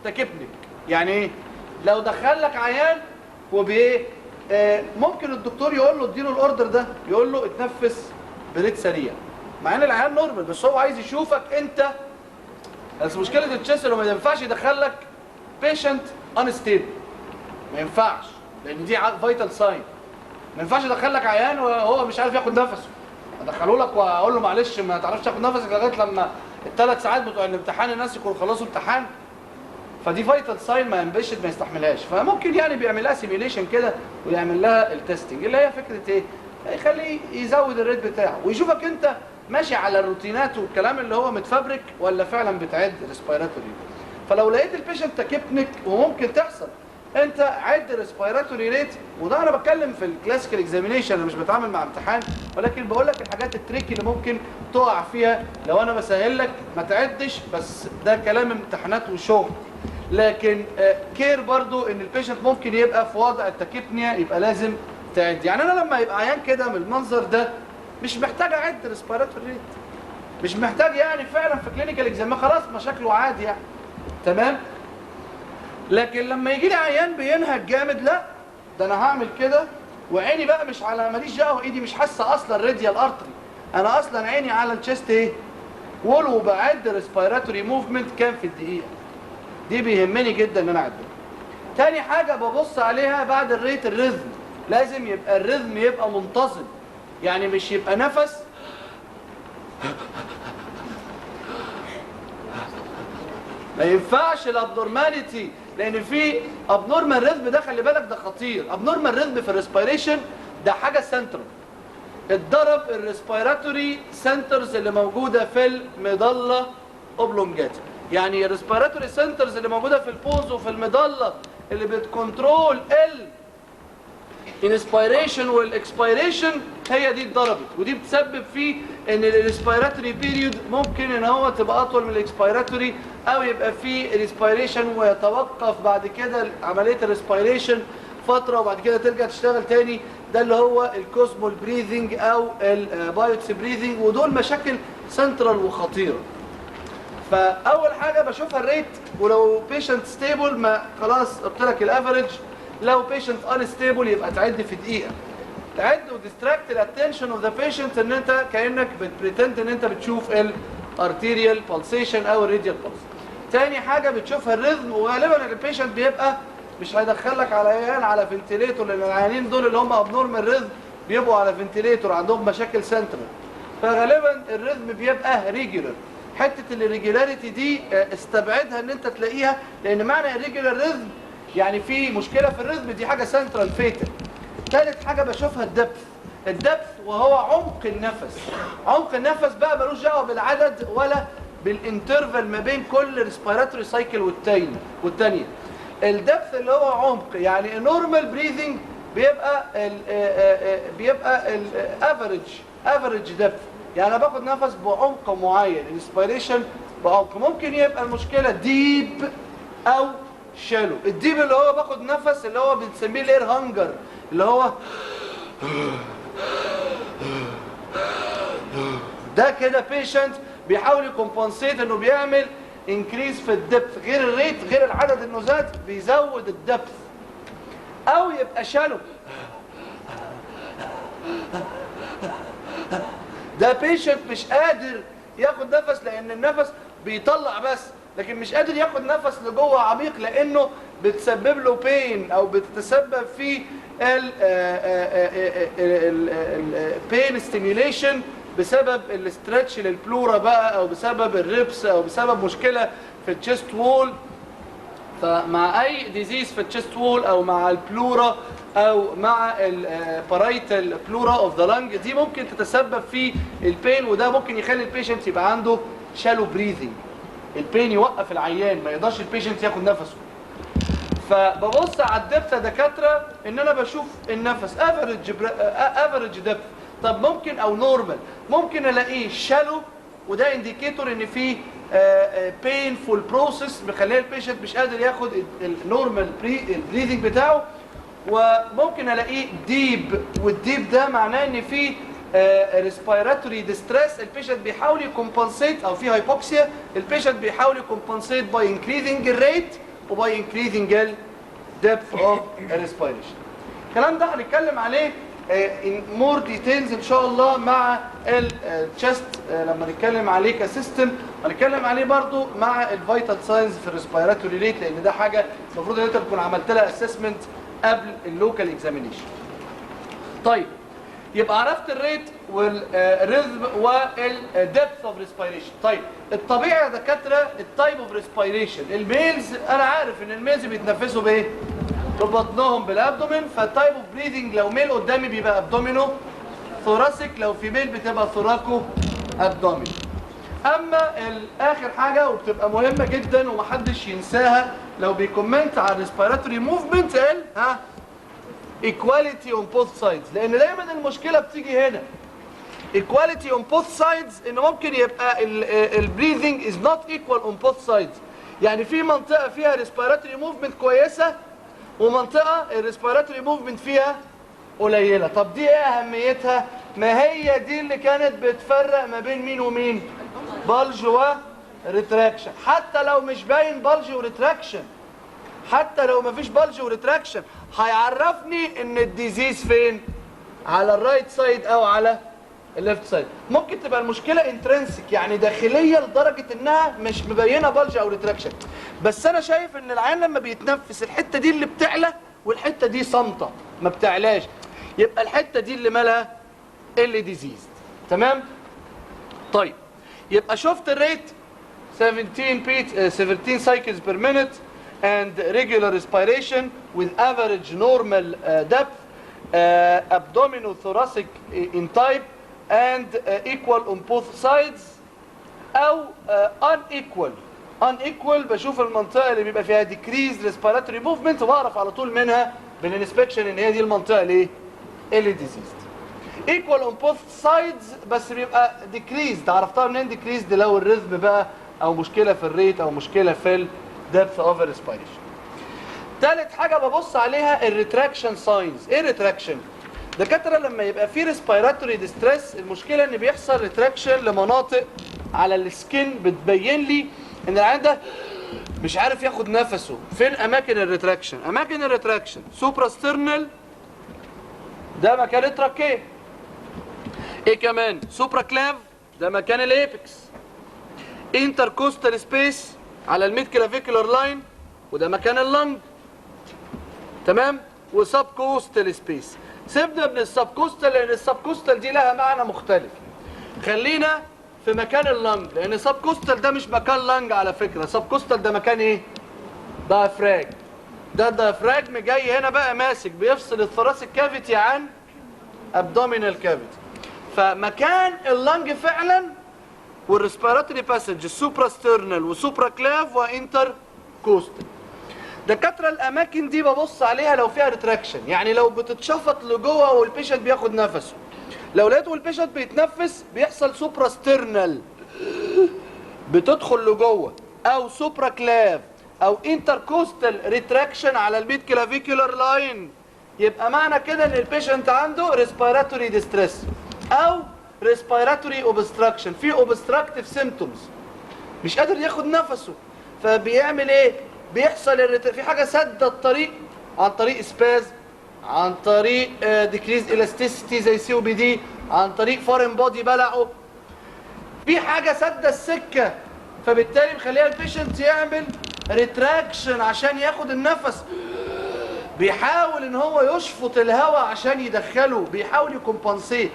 تكبنك. يعني ايه؟ لو دخل لك عيان وبايه ممكن الدكتور يقول له اديله الاوردر ده، يقول له اتنفس بريت سريع، مع ان العيان نورمال، بس هو عايز يشوفك انت. بس مشكله التشيست انه ما ينفعش يدخلك بيشنت انستيبل، ما ينفعش، لان دي فايتال ساين. ما ينفعش ادخلك عيان وهو مش عارف ياخد نفسه، ادخله لك واقول له معلش ما تعرفش تاخد نفسك لغايه لما ال3 ساعات بتوع الامتحان الناس يكونوا خلصوا امتحان. فدي فايتال ساين ما ينبشت ما يستحملهاش. فممكن يعني بيعمل لها سيميليشن كده ويعمل لها التستنج، اللي هي فكره ايه؟ يخليه يزود الريت بتاعه ويشوفك انت ماشي على الروتينات والكلام اللي هو متفبرك ولا فعلا بتعد ريسبيراتوري. فلو لقيت البيشنت تكبنك وممكن تحصل، انت عد ريسبيراتوري ريت. وده انا بتكلم في الكلاسيكال اكزامينيشن، انا مش بتعامل مع امتحان، ولكن بقول لك الحاجات التريكي اللي ممكن تقع فيها. لو انا بسهل لك ما تعدش، بس ده كلام امتحانات وشغل. لكن كير برضو ان البيشنت ممكن يبقى في وضع التكيبنيا، يبقى لازم تعد. يعني انا لما يبقى عيان كده من المنظر ده مش محتاج اعد ريسبيراتوري ريت، مش محتاج يعني فعلا في كلينيكال اكزام، خلاص مشاكله عادي يعني تمام. لكن لما يجي لي عيان بينهج جامد، لا ده انا هعمل كده وعيني بقى مش على، ماليش دعوه، ايدي مش حاسه اصلا الراديال ارتري، انا اصلا عيني على الشيست ايه وول، وبعد ريسبيراتوري موفمنت كام في الدقيقه. دي بيهمني جدا ان انا اعدها. تاني حاجه ببص عليها بعد الريت الريزم، لازم يبقى الريزم يبقى منتظم، يعني مش يبقى نفس ما ينفعش الابنورماليتي، لان في ابنورمال ريزم ده خلي بالك ده خطير. ابنورمال ريزم في الريسبيريشن ده حاجه سنترال، اتضرب الريسبيراتوري سنترز اللي موجوده في المظله اوبلونجاتا. يعني الريسبيراتوري سنترز اللي موجوده في البوز وفي المظله اللي بتكنترول الانسبيريشن والاكسبيريشن هي دي اتضربت، ودي بتسبب فيه ان الريسبيراتوري بيريود ممكن ان هو تبقى اطول من الاكسبيراتوري، او يبقى فيه ريسبيريشن ويتوقف بعد كده عمليه الريسبيريشن فتره وبعد كده ترجع تشتغل تاني. ده اللي هو الكوزمول بريذنج او البايوتس بريذنج، ودول مشاكل سنترال وخطيره. فاول حاجه بشوفها الريت، ولو بيشنت ستيبل ما خلاص قلت لك الافريج، لو بيشنت انستيبل يبقى تعد في دقيقه. تعد وديستراكت الاتنشن اوف ذا بيشنت، ان انت كانك بتبريتند ان انت بتشوف الارتيريال بالسيشن او الراديال بالس. تاني حاجه بتشوفها الريزم، وغالبا البيشنت بيبقى مش هيدخلك على عيان على فنتيليتور، لان العيانين دول اللي هم ابنورمال ريزم بيبقوا على فنتيليتور عندهم مشاكل سنترال، فغالبا الريزم بيبقى ريجولار. حته الريجولاريتي دي استبعدها ان انت تلاقيها، لان معنى الريجولار ريزم يعني في مشكله في الريزم، دي حاجه سنترال فيتال. ثالث حاجه بشوفها الدبث وهو عمق النفس. عمق النفس بقى ملوش دعوه بالعدد ولا بالانترفال ما بين كل ريسبيراتوري سايكل والثانيه. الدبث اللي هو عمق، يعني نورمال بريذنج بيبقى الافريج دبث، يعني انا باخد نفس بعمق معين، الانسبيريشن بعمق. ممكن يبقى المشكله ديب او شالو. الديب اللي هو باخد نفس اللي هو بنسميه الاير هانجر، اللي هو ده كده بيشنت بيحاول يكمبنسيت انه بيعمل انكريز في الدبث، غير الريت، غير العدد انه زاد بيزود الدبث. او يبقى شالو، ده بيشنت مش قادر ياخد نفس لان النفس بيطلع بس، لكن مش قادر ياخد نفس لجوه عميق لانه بتسبب له بين او بتتسبب في البين ستيميوليشن بسبب الاسترتش للبلورا بقى، او بسبب الريبس، او بسبب مشكله في التشست وول. فمع اي ديزيز في التشست وول او مع البلورا او مع البارايتال بلورا اوف ذا لانج دي ممكن تتسبب في البين، وده ممكن يخلي البيشنت يبقى عنده شالو بريذنج. البين يوقف العيان، ما يقدرش البيشنت ياخد نفسه. فببص على الدبث يا دكاتره ان انا بشوف النفس افريج دبث. طب ممكن او نورمال ممكن الاقيه شالو، وده انديكيتور ان في بينفول بروسيس مخليه البيشنت مش قادر ياخد النورمال البريذنج بتاعه. وممكن الاقيه ديب، والديب ده معناه ان في ريسبيراتوري ديستريس، البيشنت بيحاول يكمبنسيت، او في هايبوكسيا، البيشنت بيحاول يكمبنسيت باي انكريزنج الريت وباي انكريزنج الدبث اوف الريسبيريشن. الكلام ده هنتكلم عليه in more details ان شاء الله مع التشست لما نتكلم عليه كسيستم. هنتكلم عليه برضو مع الفيتال ساينز في الريسبيراتوري ريت، لان ده حاجه المفروض ان انت تكون عملت لها اسسمنت قبل اللوكال اكزامينيشن. طيب يبقى عرفت الريت والريزم والدبث اوف ريسبيريشن. طيب الطبيعي يا دكاتره التايب اوف ريسبيريشن، الميلز انا عارف ان الميلز بيتنفسوا بايه؟ ببطنهم بالابدومين. فالتايب اوف بريذنج لو ميل قدامي بيبقى ابدومينو ثوراسيك، لو في ميل بتبقى ثوراكو ابدومين. اما اخر حاجه وبتبقى مهمه جدا ومحدش ينساها لو بيكومنت على الريسبيراتوري موفمنت equality on both sides، لان دايما المشكله بتيجي هنا equality on both sides، ان ممكن يبقى البريذنج is not equal on both sides. يعني في منطقه فيها ريسبيراتوري موفمنت كويسه ومنطقه الريسبيراتوري موفمنت فيها قليله. طب دي ايه اهميتها؟ ما هي دي اللي كانت بتفرق ما بين مين ومين؟ بلج وريتراكشن. حتى لو مش باين بلج وريتراكشن، حتى لو مفيش بلج وريتراكشن، هيعرفني ان الديزيز فين؟ على الرايت سايد او على الليفت سايد. ممكن تبقى المشكله انترنسك، يعني داخليه لدرجه انها مش مبينه بلج او ريتراكشن، بس انا شايف ان العيان لما بيتنفس الحته دي اللي بتعلى والحته دي صامته ما بتعلاش، يبقى الحته دي اللي مالها اللي ديزيز. تمام؟ طيب يبقى شفت الريت 17 cycles per minute and regular respiration with average normal depth, abdominothoracic in type and equal on both sides او unequal بشوف المنطقه اللي بيبقى فيها decreased respiratory movement وبعرف على طول منها بالانسبكشن ان هي دي المنطقه اللي diseased. equal on both sides بس بيبقى decreased، عرفتها منين decreased؟ لو الريزم بقى او مشكله في الريت او مشكله في depth of respiration. ثالث حاجه ببص عليها الريتراكشن ساينز. ايه الريتراكشن؟ دكاتره لما يبقى في ريسبيراتوري ديستريس المشكله ان بيحصل ريتراكشن لمناطق على السكين بتبين لي ان العيان ده مش عارف ياخد نفسه. فين اماكن الريتراكشن؟ اماكن الريتراكشن سوبراسترنال، ده مكان التراكيه. ايه كمان؟ سوبرا كلاف، ده مكان الايبكس. انتركوستال سبيس على الميد كلافيكولار لاين، وده مكان اللنج. تمام؟ وسب كوستال سبيس. سيبنا من السب كوستال لان السب كوستال دي لها معنى مختلف. خلينا في مكان اللنج، لان السب كوستال ده مش مكان لنج على فكره، السب كوستال ده مكان ايه؟ دايفراج. ده الدايفراجم جاي هنا بقى ماسك بيفصل الثوراسيك كافيتي عن ابدومينال كافيتي. فمكان اللنج فعلا والريسبيراتوري باسج السوبراسترنال وسوبرا كلاف وانتر كوستال. دكاتره الاماكن دي ببص عليها لو فيها ريتراكشن، يعني لو بتتشفط لجوه والبيشنت بياخد نفسه. لو لقيته البيشنت بيتنفس بيحصل سوبراسترنال بتدخل لجوه، او سوبرا كلاف او انتر كوستال ريتراكشن على الميد كلافيكولار لاين يبقى معنى كده ان البيشنت عنده ريسبيراتوري ديستريس او ريسبيراتوري اوبستراكشن، في اوبستراكتيف سيمبتومز، مش قادر ياخد نفسه. فبيعمل ايه؟ بيحصل في حاجه سد الطريق عن طريق سباز، عن طريق ديكريز الاستيسيتي زي سي او بي دي، عن طريق فورين بودي بلعه، في حاجه سد السكه، فبالتالي مخليها البيشنت يعمل ريتراكشن عشان ياخد النفس، بيحاول ان هو يشفط الهواء عشان يدخله، بيحاول يكمبنسيت.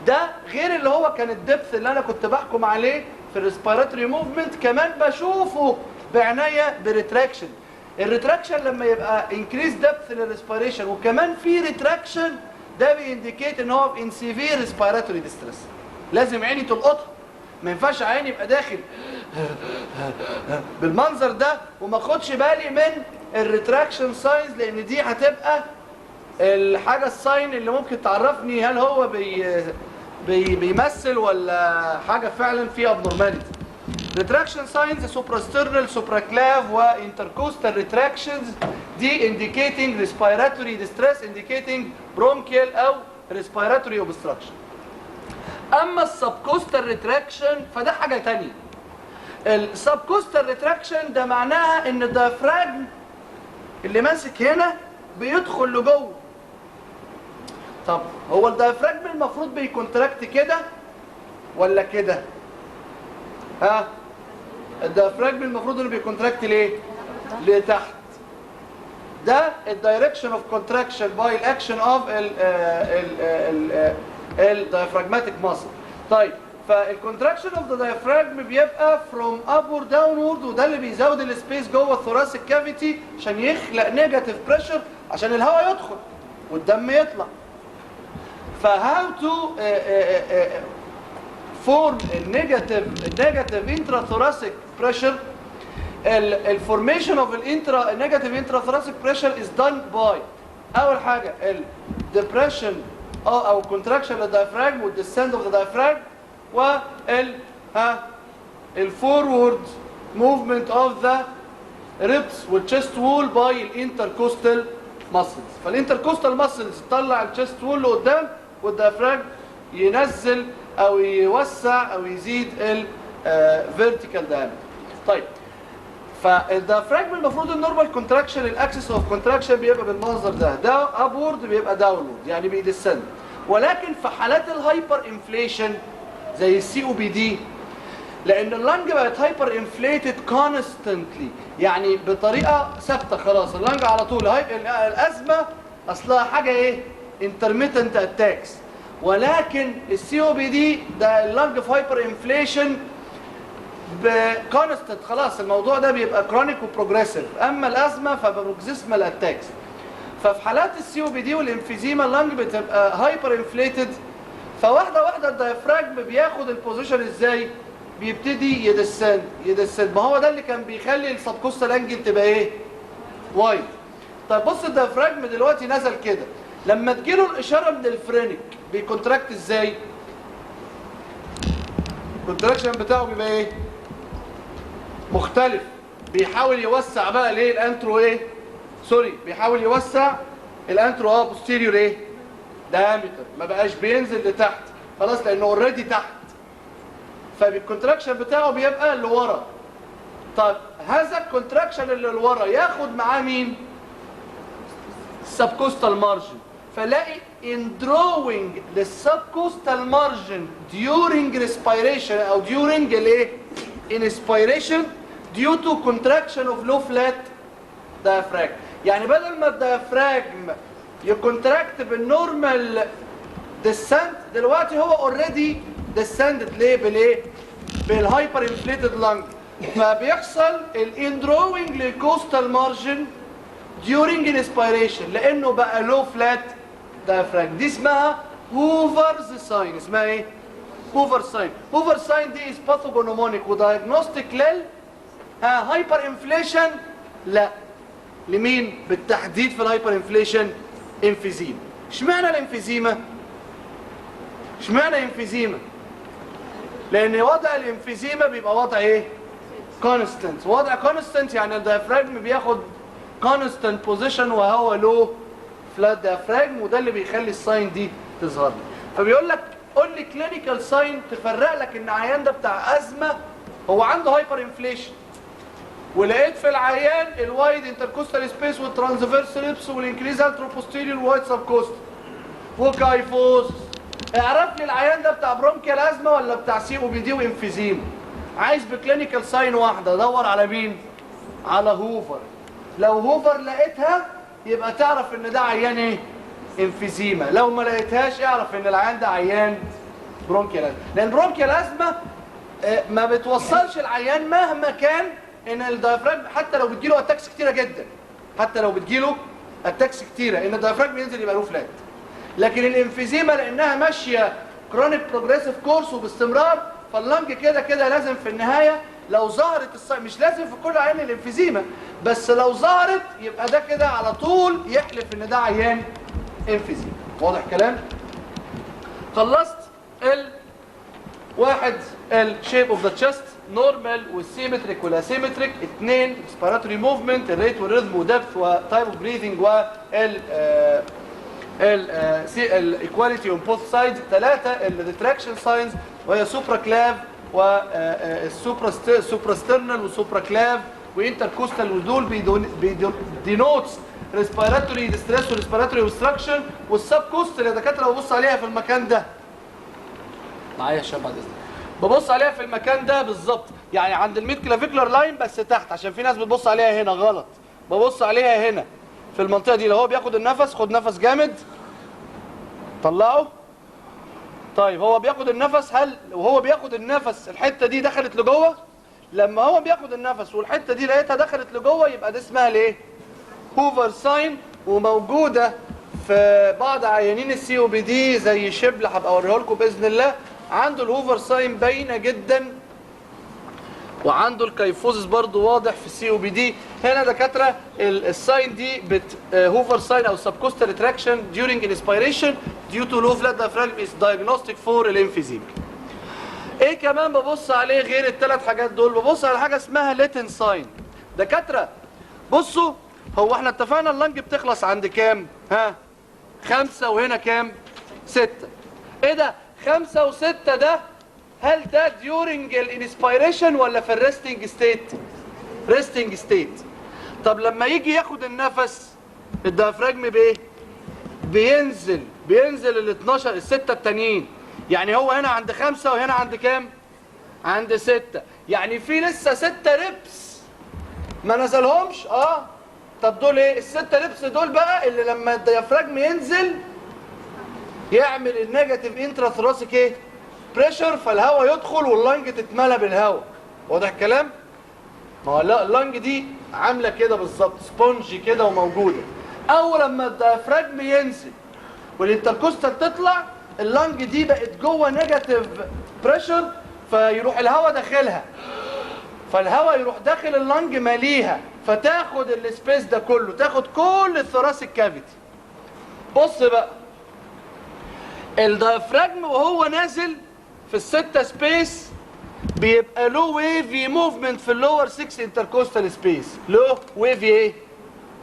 ده غير اللي هو كان الدبث اللي انا كنت بحكم عليه في الريسبيراتوري موفمنت، كمان بشوفه بعناية بريتراكشن. الريتراكشن لما يبقى انكريز دبث للريسبيريشن وكمان في ريتراكشن، ده بينديكيت ان هو ان سيفير ريسبيراتوري ديستريس. لازم عيني تلقطها، ما ينفعش عيني يبقى داخل بالمنظر ده وما اخدش بالي من الريتراكشن ساينز، لان دي هتبقى الحاجه الساين اللي ممكن تعرفني هل هو بيمثل ولا حاجه فعلا فيها ابنورماليتي. ريتراكشن ساينز سوبراسترنال، سوبراكلاف، وانتركوستال ريتراكشنز، دي انديكيتنج ريسبيراتوري ديستريس، انديكيتنج برونكيال او ريسبيراتوري اوبستراكشن. اما السبكوستال ريتراكشن فده حاجه ثانيه. السبكوستال ريتراكشن ده معناها ان الديافراجم اللي ماسك هنا بيدخل لجوه. طب هو الديافراجم المفروض بيكونتراكت كده ولا كده؟ ها؟ الديافراجم المفروض انه بيكونتراكت ليه؟ لتحت. ده الدايركشن اوف كونتراكشن باي الاكشن اوف الديافراجماتيك ماسل. طيب فالكونتراكشن اوف ذا دايفراجم بيبقى فروم ابورد داونورد، وده اللي بيزود السبيس جوه الثوراسيك كافيتي عشان يخلق نيجاتيف بريشر عشان الهواء يدخل والدم يطلع. فهاو تو فورم النيجاتيف انترا ثوراسيك بريشر. الفورميشن اوف الانترا نيجاتيف انترا ثوراسيك بريشر از دان باي اول حاجه الديبريشن او كونتراكشن للدايفراجم والديسند اوف ذا دايفراجم، الفورورد موفمنت اوف ذا ريبس والchest وول باي الانتركوستال ماسلز. فالانتركوستال ماسلز تطلع الchest وول لقدام، والدايفراجم ينزل او يوسع او يزيد الفيرتيكال دايمتر. طيب فالدايفراجم المفروض النورمال كونتراكشن الاكسس اوف كونتراكشن بيبقى بالمنظر ده ابورد بيبقى داونورد يعني بيدسند. ولكن في حالات الهايبر انفليشن زي السي او بي دي، لان اللنج بقت هايبر انفليتد كونستنتلي يعني بطريقه ثابته، خلاص اللنج على طول الازمه اصلها حاجه ايه؟ انترميتنت اتاكس. ولكن السي او بي دي ده اللنج في هايبر انفليشن بكونستنت، خلاص الموضوع ده بيبقى كرونيك وبروجريسيف. اما الازمه فبروكسيسمال اتاكس. ففي حالات السي او بي دي والانفيزيما اللنج بتبقى هايبر انفليتد، فواحده واحده الدايفراجم بياخد البوزيشن ازاي؟ بيبتدي يدسند. ما هو ده اللي كان بيخلي السبكوستال انجل تبقى ايه؟ وايد. طيب بص الدايفراجم دلوقتي نزل كده، لما تجيله الاشاره من الفرينك بيكونتراكت ازاي؟ الكونتراكشن بتاعه بيبقى ايه؟ مختلف. بيحاول يوسع بقى ليه الانترو ايه؟ سوري، بيحاول يوسع الانترو بوستيريور ايه؟ دايمتر، ما بقاش بينزل لتحت خلاص لانه اوريدي تحت، فالكونتراكشن بتاعه بيبقى لورا. طب هذا الكونتراكشن اللي لورا ياخد معاه مين؟ السبكوستال مارجن. فلاقي in drawing the subcostal margin during respiration او during الايه؟ inspiration due to contraction of low flat diaphragm. يعني بدل ما الديافراجم يكونتراكت بالنورمال ديسنت، دلوقتي هو اوريدي ديسندد. ليه؟ بالايه؟ بالهايبر انفليتد لانج. فبيحصل الاندروينج للكوستال مارجن during inspiration لانه بقى لو فلات diaphragm. دي اسمها هوفرز ساين. اسمها ايه؟ هوفر ساين. هوفر ساين دي از باثوجونومونيك ودايجنوستيك لل هايبر انفليشن. لا، لمين بالتحديد في الهايبر انفليشن؟ انفيزيما. اشمعنى الانفيزيما؟ اشمعنى انفيزيما؟ لان وضع الانفيزيما بيبقى وضع ايه؟ كونستنت. وضع كونستنت يعني الدايفراجم بياخد كونستنت بوزيشن وهو لو فلات ديافراجم، وده اللي بيخلي الساين دي تظهر لي. فبيقول لك قول لي كلينيكال ساين تفرق لك ان العيان ده بتاع ازمه هو عنده هايبر انفليشن، ولقيت في العيان الوايد انتركوستال سبيس والترانسفيرس ريبس والانكريز انتروبوستيريور وايد سب كوست وكايفوز. اعرف لي العيان ده بتاع برونكيال ازمه ولا بتاع سي او بي دي وانفيزيم. عايز بكلينيكال ساين واحده، دور على مين؟ على هوفر. لو هوفر لقيتها يبقى تعرف ان ده عيان ايه؟ انفيزيما. لو ما لقيتهاش اعرف ان العيان ده عيان برونكيال ازمه، لان برونكيال ازمه ما بتوصلش العيان مهما كان ان الدايفراجم، حتى لو بتجيله اتاكس كتيره جدا، حتى لو بتجيله اتاكس كتيره ان الدايفراجم ينزل يبقى له فلات. لكن الانفيزيما لانها ماشيه كرونيك بروجريسيف كورس وباستمرار، فاللنج كده كده لازم في النهايه لو ظهرت مش لازم في كل عيان الانفيزيما، بس لو ظهرت يبقى ده كده على طول يحلف ان ده عيان انفيزيما. واضح كلام؟ خلصت واحد الشيب اوف ذا تشست نورمال والسيمتريك والاسيمتريك، اثنين ريسبيراتوري موفمنت الريت والريزم ودبث وتايب اوف بريذنج الايكواليتي اون بوث سايدز، ثلاثه الريتراكشن ساينز وهي سوبرا كلاف والسوبراسترنال والسوبرا كلاف وانتركوستال، ودول بيدينوتس ريسبيراتوري ديستريس وريسبيراتوري اوبستراكشن، والسب كوستال يا دكاتره ببص عليها في المكان ده. معايا يا شباب بعد اذنك، ببص عليها في المكان ده بالظبط، يعني عند الميد كلافيكولار لاين بس تحت، عشان في ناس بتبص عليها هنا غلط. ببص عليها هنا في المنطقه دي. لو هو بياخد النفس، خد نفس جامد طلعه. طيب هو بياخد النفس، هل وهو بياخد النفس الحته دي دخلت لجوه؟ لما هو بياخد النفس والحته دي لقيتها دخلت لجوه يبقى ده اسمها الايه؟ هوفر ساين، وموجوده في بعض عيانين السي او بي دي زي شبل، هبقى اوريه لكم باذن الله، عنده الهوفر ساين باينه جدا، وعنده الكيفوزس برضو واضح في السي او بي دي. هنا دكاتره الساين دي هوفر ساين او سبكوستال ريتراكشن during inspiration due to low flat diaphragm is diagnostic for الانفيزيما. ايه كمان ببص عليه غير الثلاث حاجات دول؟ ببص على حاجه اسمها ليتن ساين. دكاتره بصوا، هو احنا اتفقنا اللنج بتخلص عند كام؟ ها 5 وهنا كام؟ 6. ايه ده 5 و6 ده؟ هل ده during الانسبيريشن ولا في الريستنج ستيت؟ ريستنج ستيت. طب لما يجي ياخد النفس الديافراجم بايه؟ بينزل ال 12 ال6 التانيين، يعني هو هنا عند 5 وهنا عند كام؟ عند 6، يعني في لسه 6 ريبس ما نزلهمش. طب دول ايه؟ ال6 ريبس دول بقى اللي لما الديافراجم ينزل يعمل النيجاتيف انترا ثوراسيك ايه؟ بريشر، فالهواء يدخل واللنج تتملى بالهواء. واضح الكلام؟ ما هو اللنج دي عامله كده بالظبط، سبونج كده وموجوده. اول لما الديافراجم ينزل والانتركوستال تطلع، اللنج دي بقت جوه نيجاتيف بريشر، فيروح الهواء داخلها، فالهواء يروح داخل اللنج ماليها، فتاخد السبيس ده كله، تاخد كل الثوراسيك كافيتي. بص بقى، الديافراجم وهو نازل في ال6 سبيس بيبقى لو ويفي موفمنت في اللور 6 انتركوستال سبيس، لو ويفي ايه؟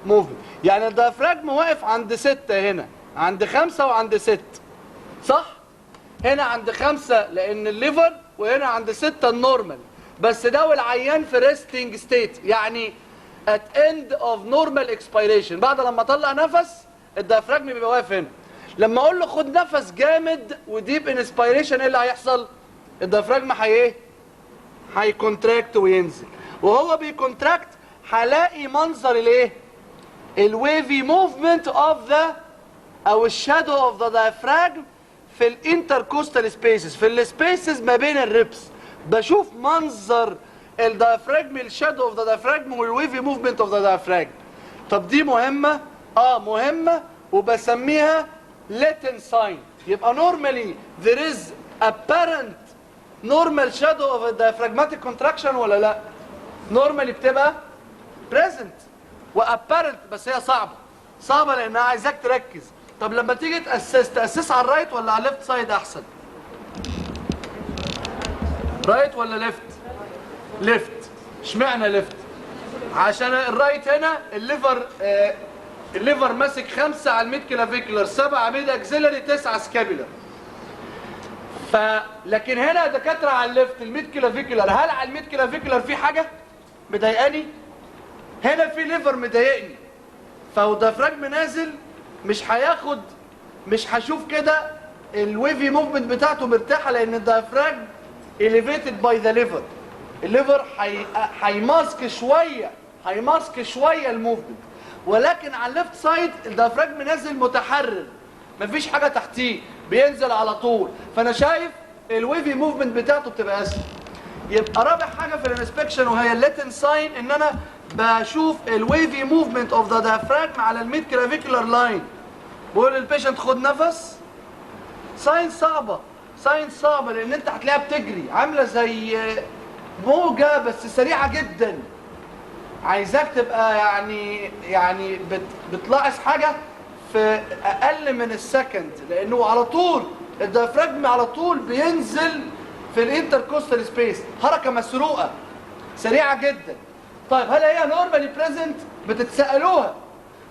موفمنت. يعني الديافراجم واقف عند 6 هنا، عند 5 وعند 6، صح؟ هنا عند 5 لان الليفر، وهنا عند 6 النورمال، بس ده والعيان في ريستنج ستيت، يعني at end of normal expiration. بعد لما اطلع نفس الديافراجم بيبقى واقف هنا. لما اقول له خد نفس جامد وديب انسبيريشن، ايه اللي هيحصل؟ الديافراجم هيكونتراكت وينزل، وهو بيكونتراكت هلاقي منظر الايه؟ الويفي موفمنت اوف ذا او الشادو اوف ذا دايفراجم في الانتركوستال سبيسز، في السبيسز ما بين الريبس، بشوف منظر الدايفراجم، الشادو اوف ذا دايفراجم والويفي موفمنت اوف ذا دايفراجم. طب دي مهمه؟ مهمه، وبسميها latent sign. يبقى normally there is apparent normal shadow of a diaphragmatic contraction ولا لا؟ normally بتبقى present وapparent، بس هي صعبة لأنها عايزاك تركز. طب لما تيجي تأسس على الرايت ولا على الليفت سايد أحسن؟ رايت ولا ليفت؟ ليفت. اشمعنى ليفت؟ عشان الرايت هنا الليفر الليفر ماسك 5 على الميد كلافيكولار، 7 ميد اكسيلري، 9 سكابيلر. لكن هنا دكاتره على الليفت الميد كلافيكولار، هل على الميد كلافيكولار في حاجه مضايقاني؟ هنا في ليفر مضايقني، فالديافراجم نازل مش هشوف كده الويفي موفمنت بتاعته مرتاحه، لان الديافراجم elevated by the liver. الليفر هيماسك شويه الموفمنت، ولكن على الليفت سايد الديافراجم نازل متحرر، مفيش حاجه تحتيه، بينزل على طول، فانا شايف الويفي موفمنت بتاعته بتبقى اسهل. يبقى رابع حاجه في الانسبكشن وهي الليتن ساين، ان انا بشوف الويفي موفمنت اوف ذا ديافراجم على الميد كلافيكولار لاين. بقول للبيشنت خد نفس. ساين صعبه لان انت هتلاقيها بتجري عامله زي موجه بس سريعه جدا، عايزاك تبقى يعني بتلاحظ حاجه في اقل من السكند، لانه على طول الديافراجم على طول بينزل في الانتركوستال سبيس، حركه مسروقه سريعه جدا. طيب هل هي نورمالي بريزنت؟ بتتسالوها.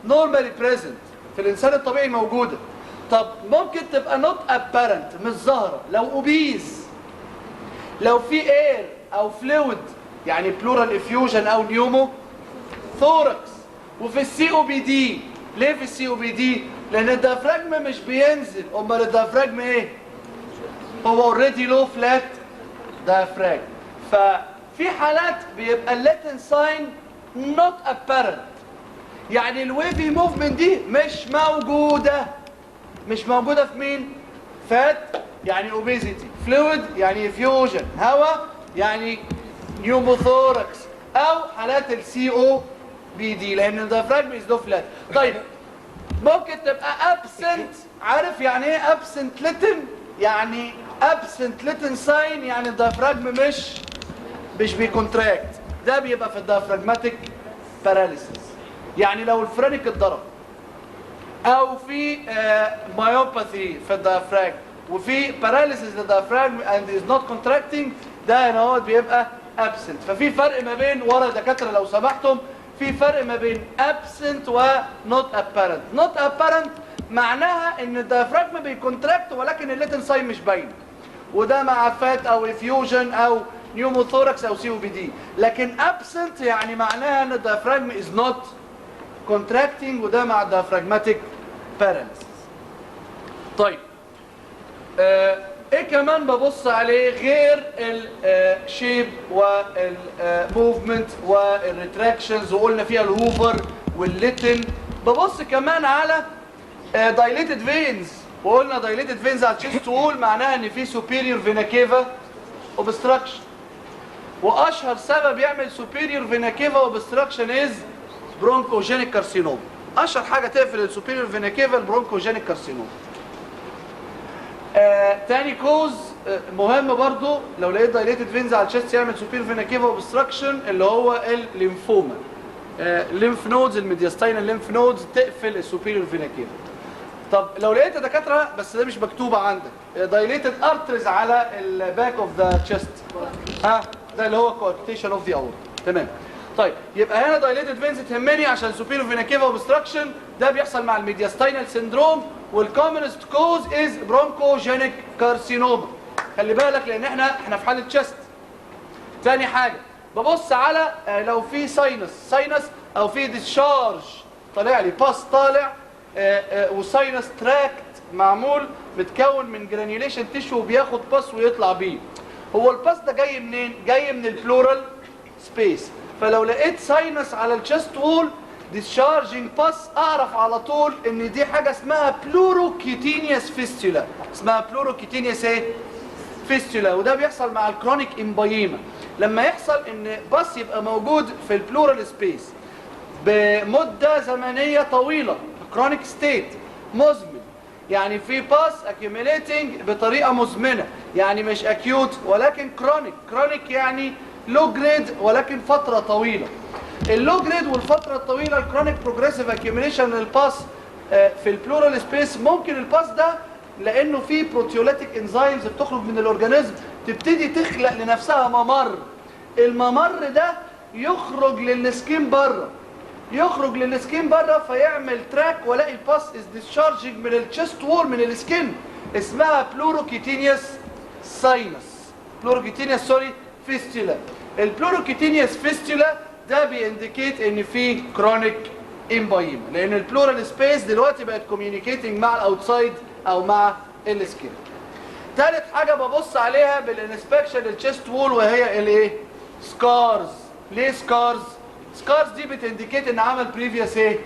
نورمالي بريزنت في الانسان الطبيعي موجوده. طب ممكن تبقى نوت ابارنت، مش ظاهره، لو اوبيز، لو في اير او فلويد يعني بلورال افيوجن او نيومو ثوركس. وفي السي او بي دي، ليه في السي او بي دي؟ لان الديافراجم مش بينزل، امال الديافراجم ايه؟ هو اوريدي لو فلات ديافراجم. ففي حالات بيبقى الليتن ساين نوت ابارنت، يعني الويفي موفمنت دي مش موجوده في مين؟ فات يعني اوبيزيتي، فلويد يعني افيوجن، هواء يعني نيوموثوركس، او حالات السي او بي دي، لان الديافراجم از لو فلات. طيب ممكن تبقى ابسنت. عارف يعني ايه ابسنت ليتن؟ يعني ابسنت ليتن ساين، يعني الديافراجم مش بيكونتراكت. ده بيبقى في الديافراجماتيك باراليسيس، يعني لو الفرينك اتضرب او في مايوباثي في الديافراجم وفي باراليسيس للديافراجم and is not contracting، ده هنا هو بيبقى absent. ففي فرق ما بين، ورا دكاتره لو سمحتم، في فرق ما بين absent و not apparent. not apparent معناها ان الديافراجم بيكونتراكت ولكن الليتن ساين مش باين، وده مع فات او افيوجن او نيوموثوركس او سي او بي دي. لكن absent يعني معناها ان الديافراجم is not contracting، وده مع الديافراجماتيك paralysis. طيب ايه كمان ببص عليه غير الشيب والموفمنت والريتراكشنز، وقلنا فيها الهوفر والليتن. ببص كمان على dilated veins، وقلنا dilated veins على الشيست وول معناها ان في superior vena cava obstruction، واشهر سبب يعمل superior vena cava obstruction is bronchogenic carcinoma. اشهر حاجه تقفل السوبيريور فينا كيفا البرونكوجينيك كارسينوما. تاني كوز مهم برضو لو لقيت دايليتد فينز على الشيست يعمل سوبيريور فينا كيفا اوبستراكشن، اللي هو الليمفوما. الليمف نودز، الميدياستاينال الليمف نودز تقفل السوبيريور فينا كيفا. طب لو لقيت يا دكاتره، بس ده مش مكتوبه عندك، دايليتد ارتريز على الباك اوف ذا تشيست، ده اللي هو كوارتيشن اوف ذا اورتا. تمام. طيب يبقى هنا دايليتد فينز تهمني عشان سوبيريور فينا كيفا اوبستراكشن، ده بيحصل مع الميدياستاينال سيندروم، والكومنست كوز از برونكوجينيك كارسينوما. خلي بالك لان احنا في حاله تشست. تاني حاجه ببص على لو في ساينس او في ديسشارج طالع لي، باس طالع وساينس تراكت معمول متكون من جرانيوليشن تيشو وبياخد باس ويطلع بيه. هو الباس ده جاي منين؟ جاي من البلورال سبيس. فلو لقيت ساينس على الشست وول ديسشارجينج باس، اعرف على طول ان دي حاجه اسمها بلوروكيتينيوس فيستولا. اسمها بلوروكيتينيوس ايه؟ فيستولا. وده بيحصل مع الكرونيك امبايما، لما يحصل ان باس يبقى موجود في البلورال سبيس بمده زمنيه طويله، كرونيك ستيت مزمن، يعني في باس accumulating بطريقه مزمنه، يعني مش اكيوت ولكن كرونيك يعني لو جريد ولكن فتره طويله. اللو جريد والفتره الطويله الكرونيك بروجريسيف اكيوميليشن للباس في البلورال سبيس، ممكن الباس ده لانه فيه بروتيوليتيك انزيمز بتخرج من الاورجانيزم تبتدي تخلق لنفسها ممر. الممر ده يخرج للسكين بره، يخرج للسكين بره فيعمل تراك، والاقي الباس از ديسشارجنج من الشيست وول من السكين، اسمها بلوروكيتينيوس ساينس، بلوروكيتينيوس سوري فيستولا. البلوروكيتينيوس فيستولا ده بينديكيت ان في كرونيك امبايما، لان البلورال سبيس دلوقتي بقت كوميونيكيتنج مع الاوتسايد او مع السكين. ثالث حاجه ببص عليها بالانسبكشن الشيست وول وهي الايه؟ سكارز. ليه سكارز؟ سكارز دي بتنديكيت ان عمل بريفيوس ايه؟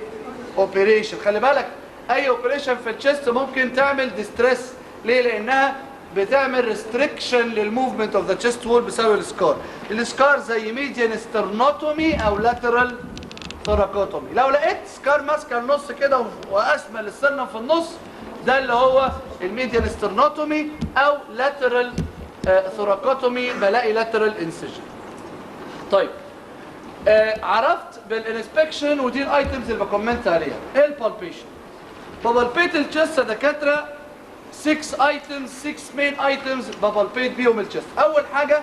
اوبريشن. خلي بالك اي اوبريشن في الشيست ممكن تعمل ديستريس. ليه؟ لانها بتعمل ريستريكشن للموفمنت اوف ذا تشيست وول بسبب السكار. السكار زي ميديان سترنوتومي او لاترال ثوراكوتومي. لو لقيت سكار ماسكه النص كده واسمل السنه في النص، ده اللي هو الميديان سترنوتومي او لاترال ثوراكوتومي، بلاقي لاترال انسجن. طيب عرفت بالانسبكشن، ودي الايتمز اللي بكومنت عليها. ايه البالبيشن؟ ببالبيت الشيست يا دكاتره 6 ايتمز، 6 مين ايتمز ببالبيت بيهم الشيست. اول حاجه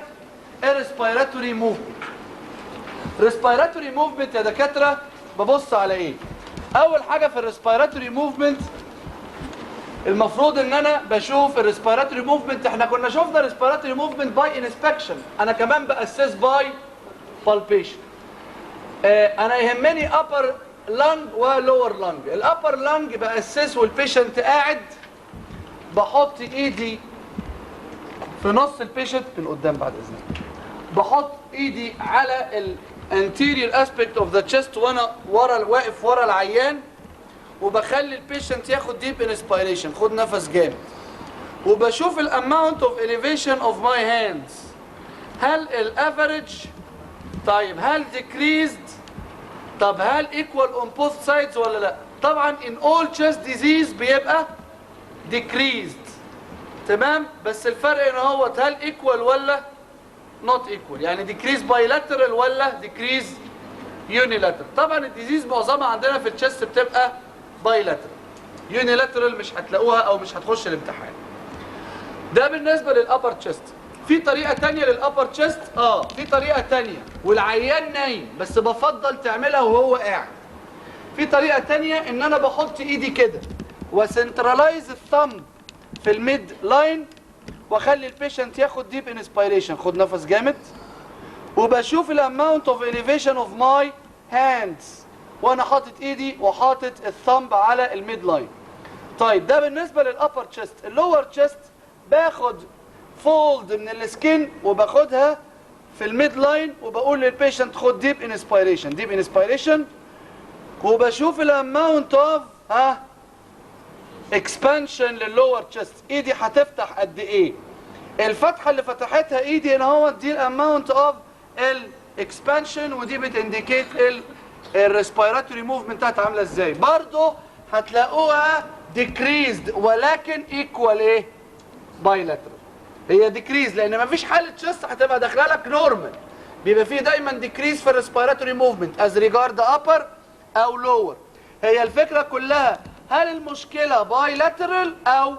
الريسبيراتوري موفمنت. ريسبيراتوري موفمنت يا دكاتره ببص على ايه؟ اول حاجه في الريسبيراتوري موفمنت المفروض ان انا بشوف الريسبيراتوري موفمنت. احنا كنا شفنا الريسبيراتوري موفمنت باي انسبكشن، انا كمان باسس باي بالبيشن. انا يهمني upper lung ولور lung. الابر lung باسس والبيشنت قاعد، بحط ايدي في نص البيشنت من قدام بعد اذنك، بحط ايدي على الانتيريور اسبيكت اوف ذا تشيست وانا واقف ورا العيان، وبخلي البيشنت ياخد ديب انسبيريشن، خد نفس جامد، وبشوف الاماونت اوف elevation اوف ماي هاندز. هل الافريج؟ طيب هل decreased؟ طب هل equal on both sides ولا لا؟ طبعا in all chest disease بيبقى decreased، تمام؟ بس الفرق ان هو هل equal ولا not equal، يعني decrease bilateral ولا decrease unilateral. طبعا الديزيز معظمها عندنا في الشست بتبقى bilateral، unilateral مش هتلاقوها او مش هتخش الامتحان. ده بالنسبه للابر تشست. في طريقه ثانيه للابر تشست، في طريقه ثانيه والعيان نايم، بس بفضل تعملها وهو قاعد. في طريقه ثانيه ان انا بحط ايدي كده وسنترلايز الثumb في الميد لاين، واخلي البيشنت ياخد ديب انسبيريشن، خد نفس جامد، وبشوف الاماونت اوف elevation اوف ماي هاندز وانا حاطط ايدي وحاطط الثumb على الميد لاين. طيب ده بالنسبه للابر تشست. اللور تشست باخد فولد من السكين وباخدها في الميد لاين، وبقول للبيشنت خد ديب انسبيريشن، ديب انسبيريشن، وبشوف الاماونت اوف اكسبانشن لللور تشست. ايدي هتفتح قد ايه؟ الفتحه اللي فتحتها ايدي هنا هو دي الاماونت اوف الاكسبانشن، ودي بتنديكيت الريسبيراتوري موفمنت بتاعتها عامله ازاي. برضه هتلاقوها ديكريزد ولكن ايكوال ايه؟ بايلاترال. هي ديكريز لان مفيش حاله تشست هتبقى داخله لك نورمال، بيبقى فيه دايما ديكريز في الريسبيراتوري موفمنت از ريجارد ابر او لور. هي الفكره كلها هل المشكله بايلاترال او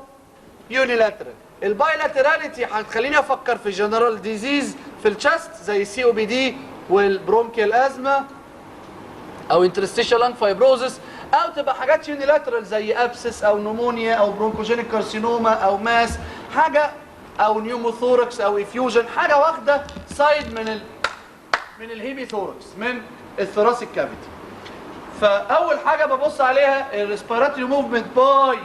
يونيلاترال؟ البايلاتراليتي هتخليني افكر في جنرال ديزيز في الشست زي السي او بي دي والبرونكيال ازما او انترستيشال لانج فايبروزس، او تبقى حاجات يونيلاترال زي ابسس او نمونيا او برونكوجينيك كارسينوما او ماس، حاجه او نيوموثوركس او افيوجن، حاجه واخده سايد من الهيميثوركس من الثراسيك كافيتي. فاول حاجه ببص عليها الريسبيراتوري موفمنت باي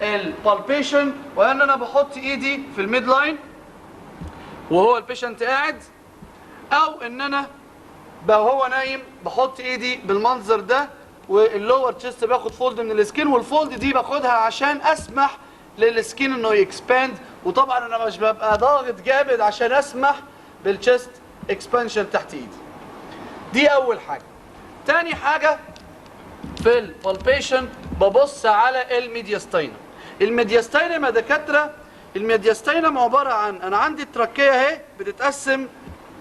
البالبيشن، وان انا بحط ايدي في الميد لاين وهو البيشنت قاعد، او ان انا وهو نايم بحط ايدي بالمنظر ده، واللور تشست باخد فولد من السكين، والفولد دي باخدها عشان اسمح للسكين انه يكسباند، وطبعا انا مش ببقى ضاغط جامد عشان اسمح بالتشست اكسبانشن تحت ايدي. دي اول حاجه. تاني حاجه في البالبيشن ببص على الميدياستاينم. الميدياستاينم يا دكاتره، الميدياستاينم عباره عن انا عندي التراكيه اهي بتتقسم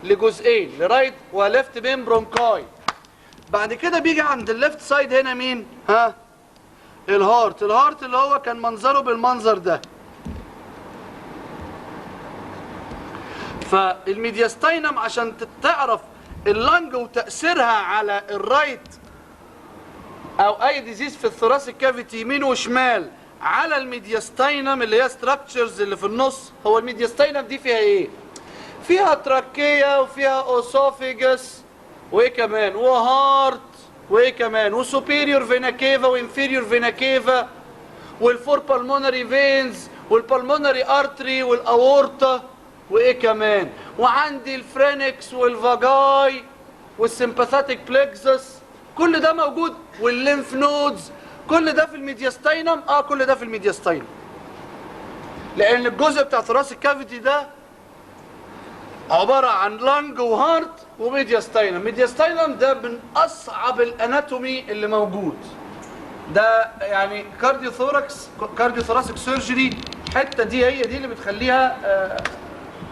لجزئين، لرايت وليفت بين برونكاي. بعد كده بيجي عند الليفت سايد هنا مين؟ الهارت. الهارت اللي هو كان منظره بالمنظر ده. فالميدياستاينم عشان تعرف اللنج وتأثيرها على الرايت او اي ديزيز في الثوراسيك كافيتي يمين وشمال على الميدياستاينم اللي هي ستراكشرز اللي في النص. هو الميدياستاينم دي فيها ايه؟ فيها تراكية وفيها اوسوفيجس وايه كمان وهارت وايه كمان وسوبيريور فينا كيفا وانفيريور فينا كيفا والفور بالمونري فينز والبالمونري ارتري والاورطة وايه كمان، وعندي الفرينكس والفاجاي والسمباثاتيك بلكسس، كل ده موجود، والليمف نودز، كل ده في الميدياستاينم. كل ده في الميدياستاينم، لان الجزء بتاع ثوراسيك كافيتي ده عبارة عن لانج وهارت وميدياستاينم. ميدياستاينم ده من اصعب الاناتومي اللي موجود، ده يعني كارديو ثوراسيك سيرجري. الحته دي هي دي اللي بتخليها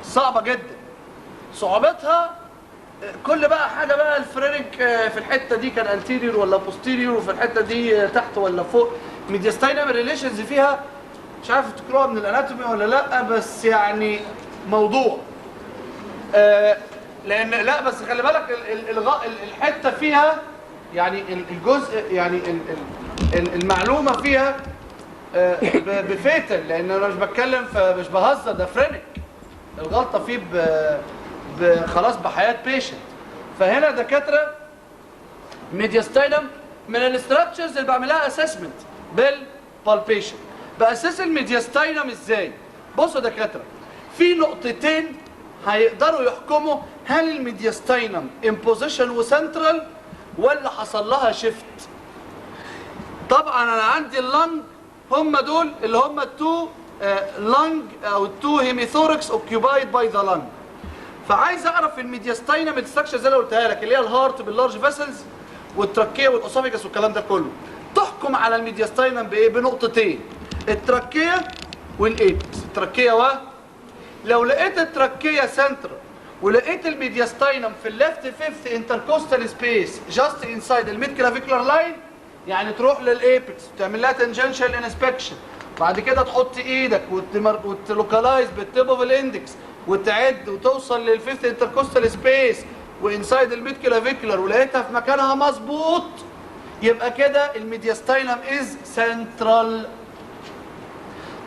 صعبه جدا. صعوبتها كل بقى حاجه بقى الفرينك في الحته دي كان انتيريور ولا بوستيريور، وفي الحته دي تحت ولا فوق. ميدياستاينم الريليشنز فيها مش عارف تقراها من الاناتومي ولا لا، بس يعني موضوع لان لا بس خلي بالك الحته فيها يعني الجزء يعني المعلومه فيها بفيتل، لان انا مش بتكلم مش بهزر، ده فرينك الغلطه فيه خلاص بحياه بيشنت. فهنا دكاتره ميدياستاينم من الاستراكشرز اللي بعملها اسسمنت بالبالبيشن. باسس الميدياستاينم ازاي؟ بصوا دكاتره، في نقطتين هيقدروا يحكموا هل الميدياستاينم امبوزيشن وسنترال ولا حصل لها شيفت. طبعا انا عندي اللنج، هم دول اللي هم التو لنج او التو هيميثوركس اوكيوبايد باي ذا لنج. فعايز اعرف الميدياستاينم الستراكشر زي اللي قلتها لك، اللي هي الهارت باللارج فيسلز والتراكيه والاوسوفيجاس والكلام ده كله. تحكم على الميدياستاينم بايه؟ بنقطتين، التراكيه والايبكس. التراكيه لو لقيت التراكيه سنترال ولقيت الميدياستاينم في الليفت فيفث انتركوستال سبيس جاست انسايد الميد كلافيكولار لاين، يعني تروح للايبكس وتعمل لها تنجنشال انسبكشن، بعد كده تحط ايدك وتلوكالايز بالتيب اوف الاندكس وتعد وتوصل للفيفث انتركوستال سبيس وانسايد الميد كلافيكولار ولقيتها في مكانها مظبوط، يبقى كده الميدياستاينم از سنترال.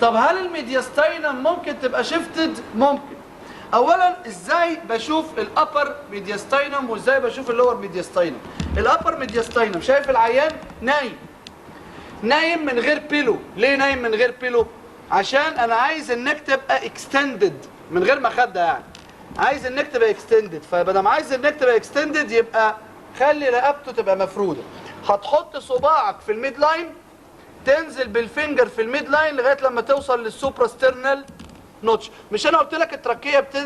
طب هل الميدياستاينم ممكن تبقى شيفتد؟ ممكن. اولا ازاي بشوف الابر ميدياستاينم وازاي بشوف اللور ميدياستاينم؟ الابر ميدياستاينم شايف العيان نايم من غير بيلو. ليه نايم من غير بيلو؟ عشان انا عايز النك تبقى اكستندد من غير مخده، يعني عايز النك تبقى اكستندد. فبدل عايز النك تبقى اكستندد يبقى خلي رقبته تبقى مفروده. هتحط صباعك في الميد لاين، تنزل بالفينجر في الميد لاين لغايه لما توصل للسوبراسترنال نوتش. مش انا قلت لك التراكيه بتنزل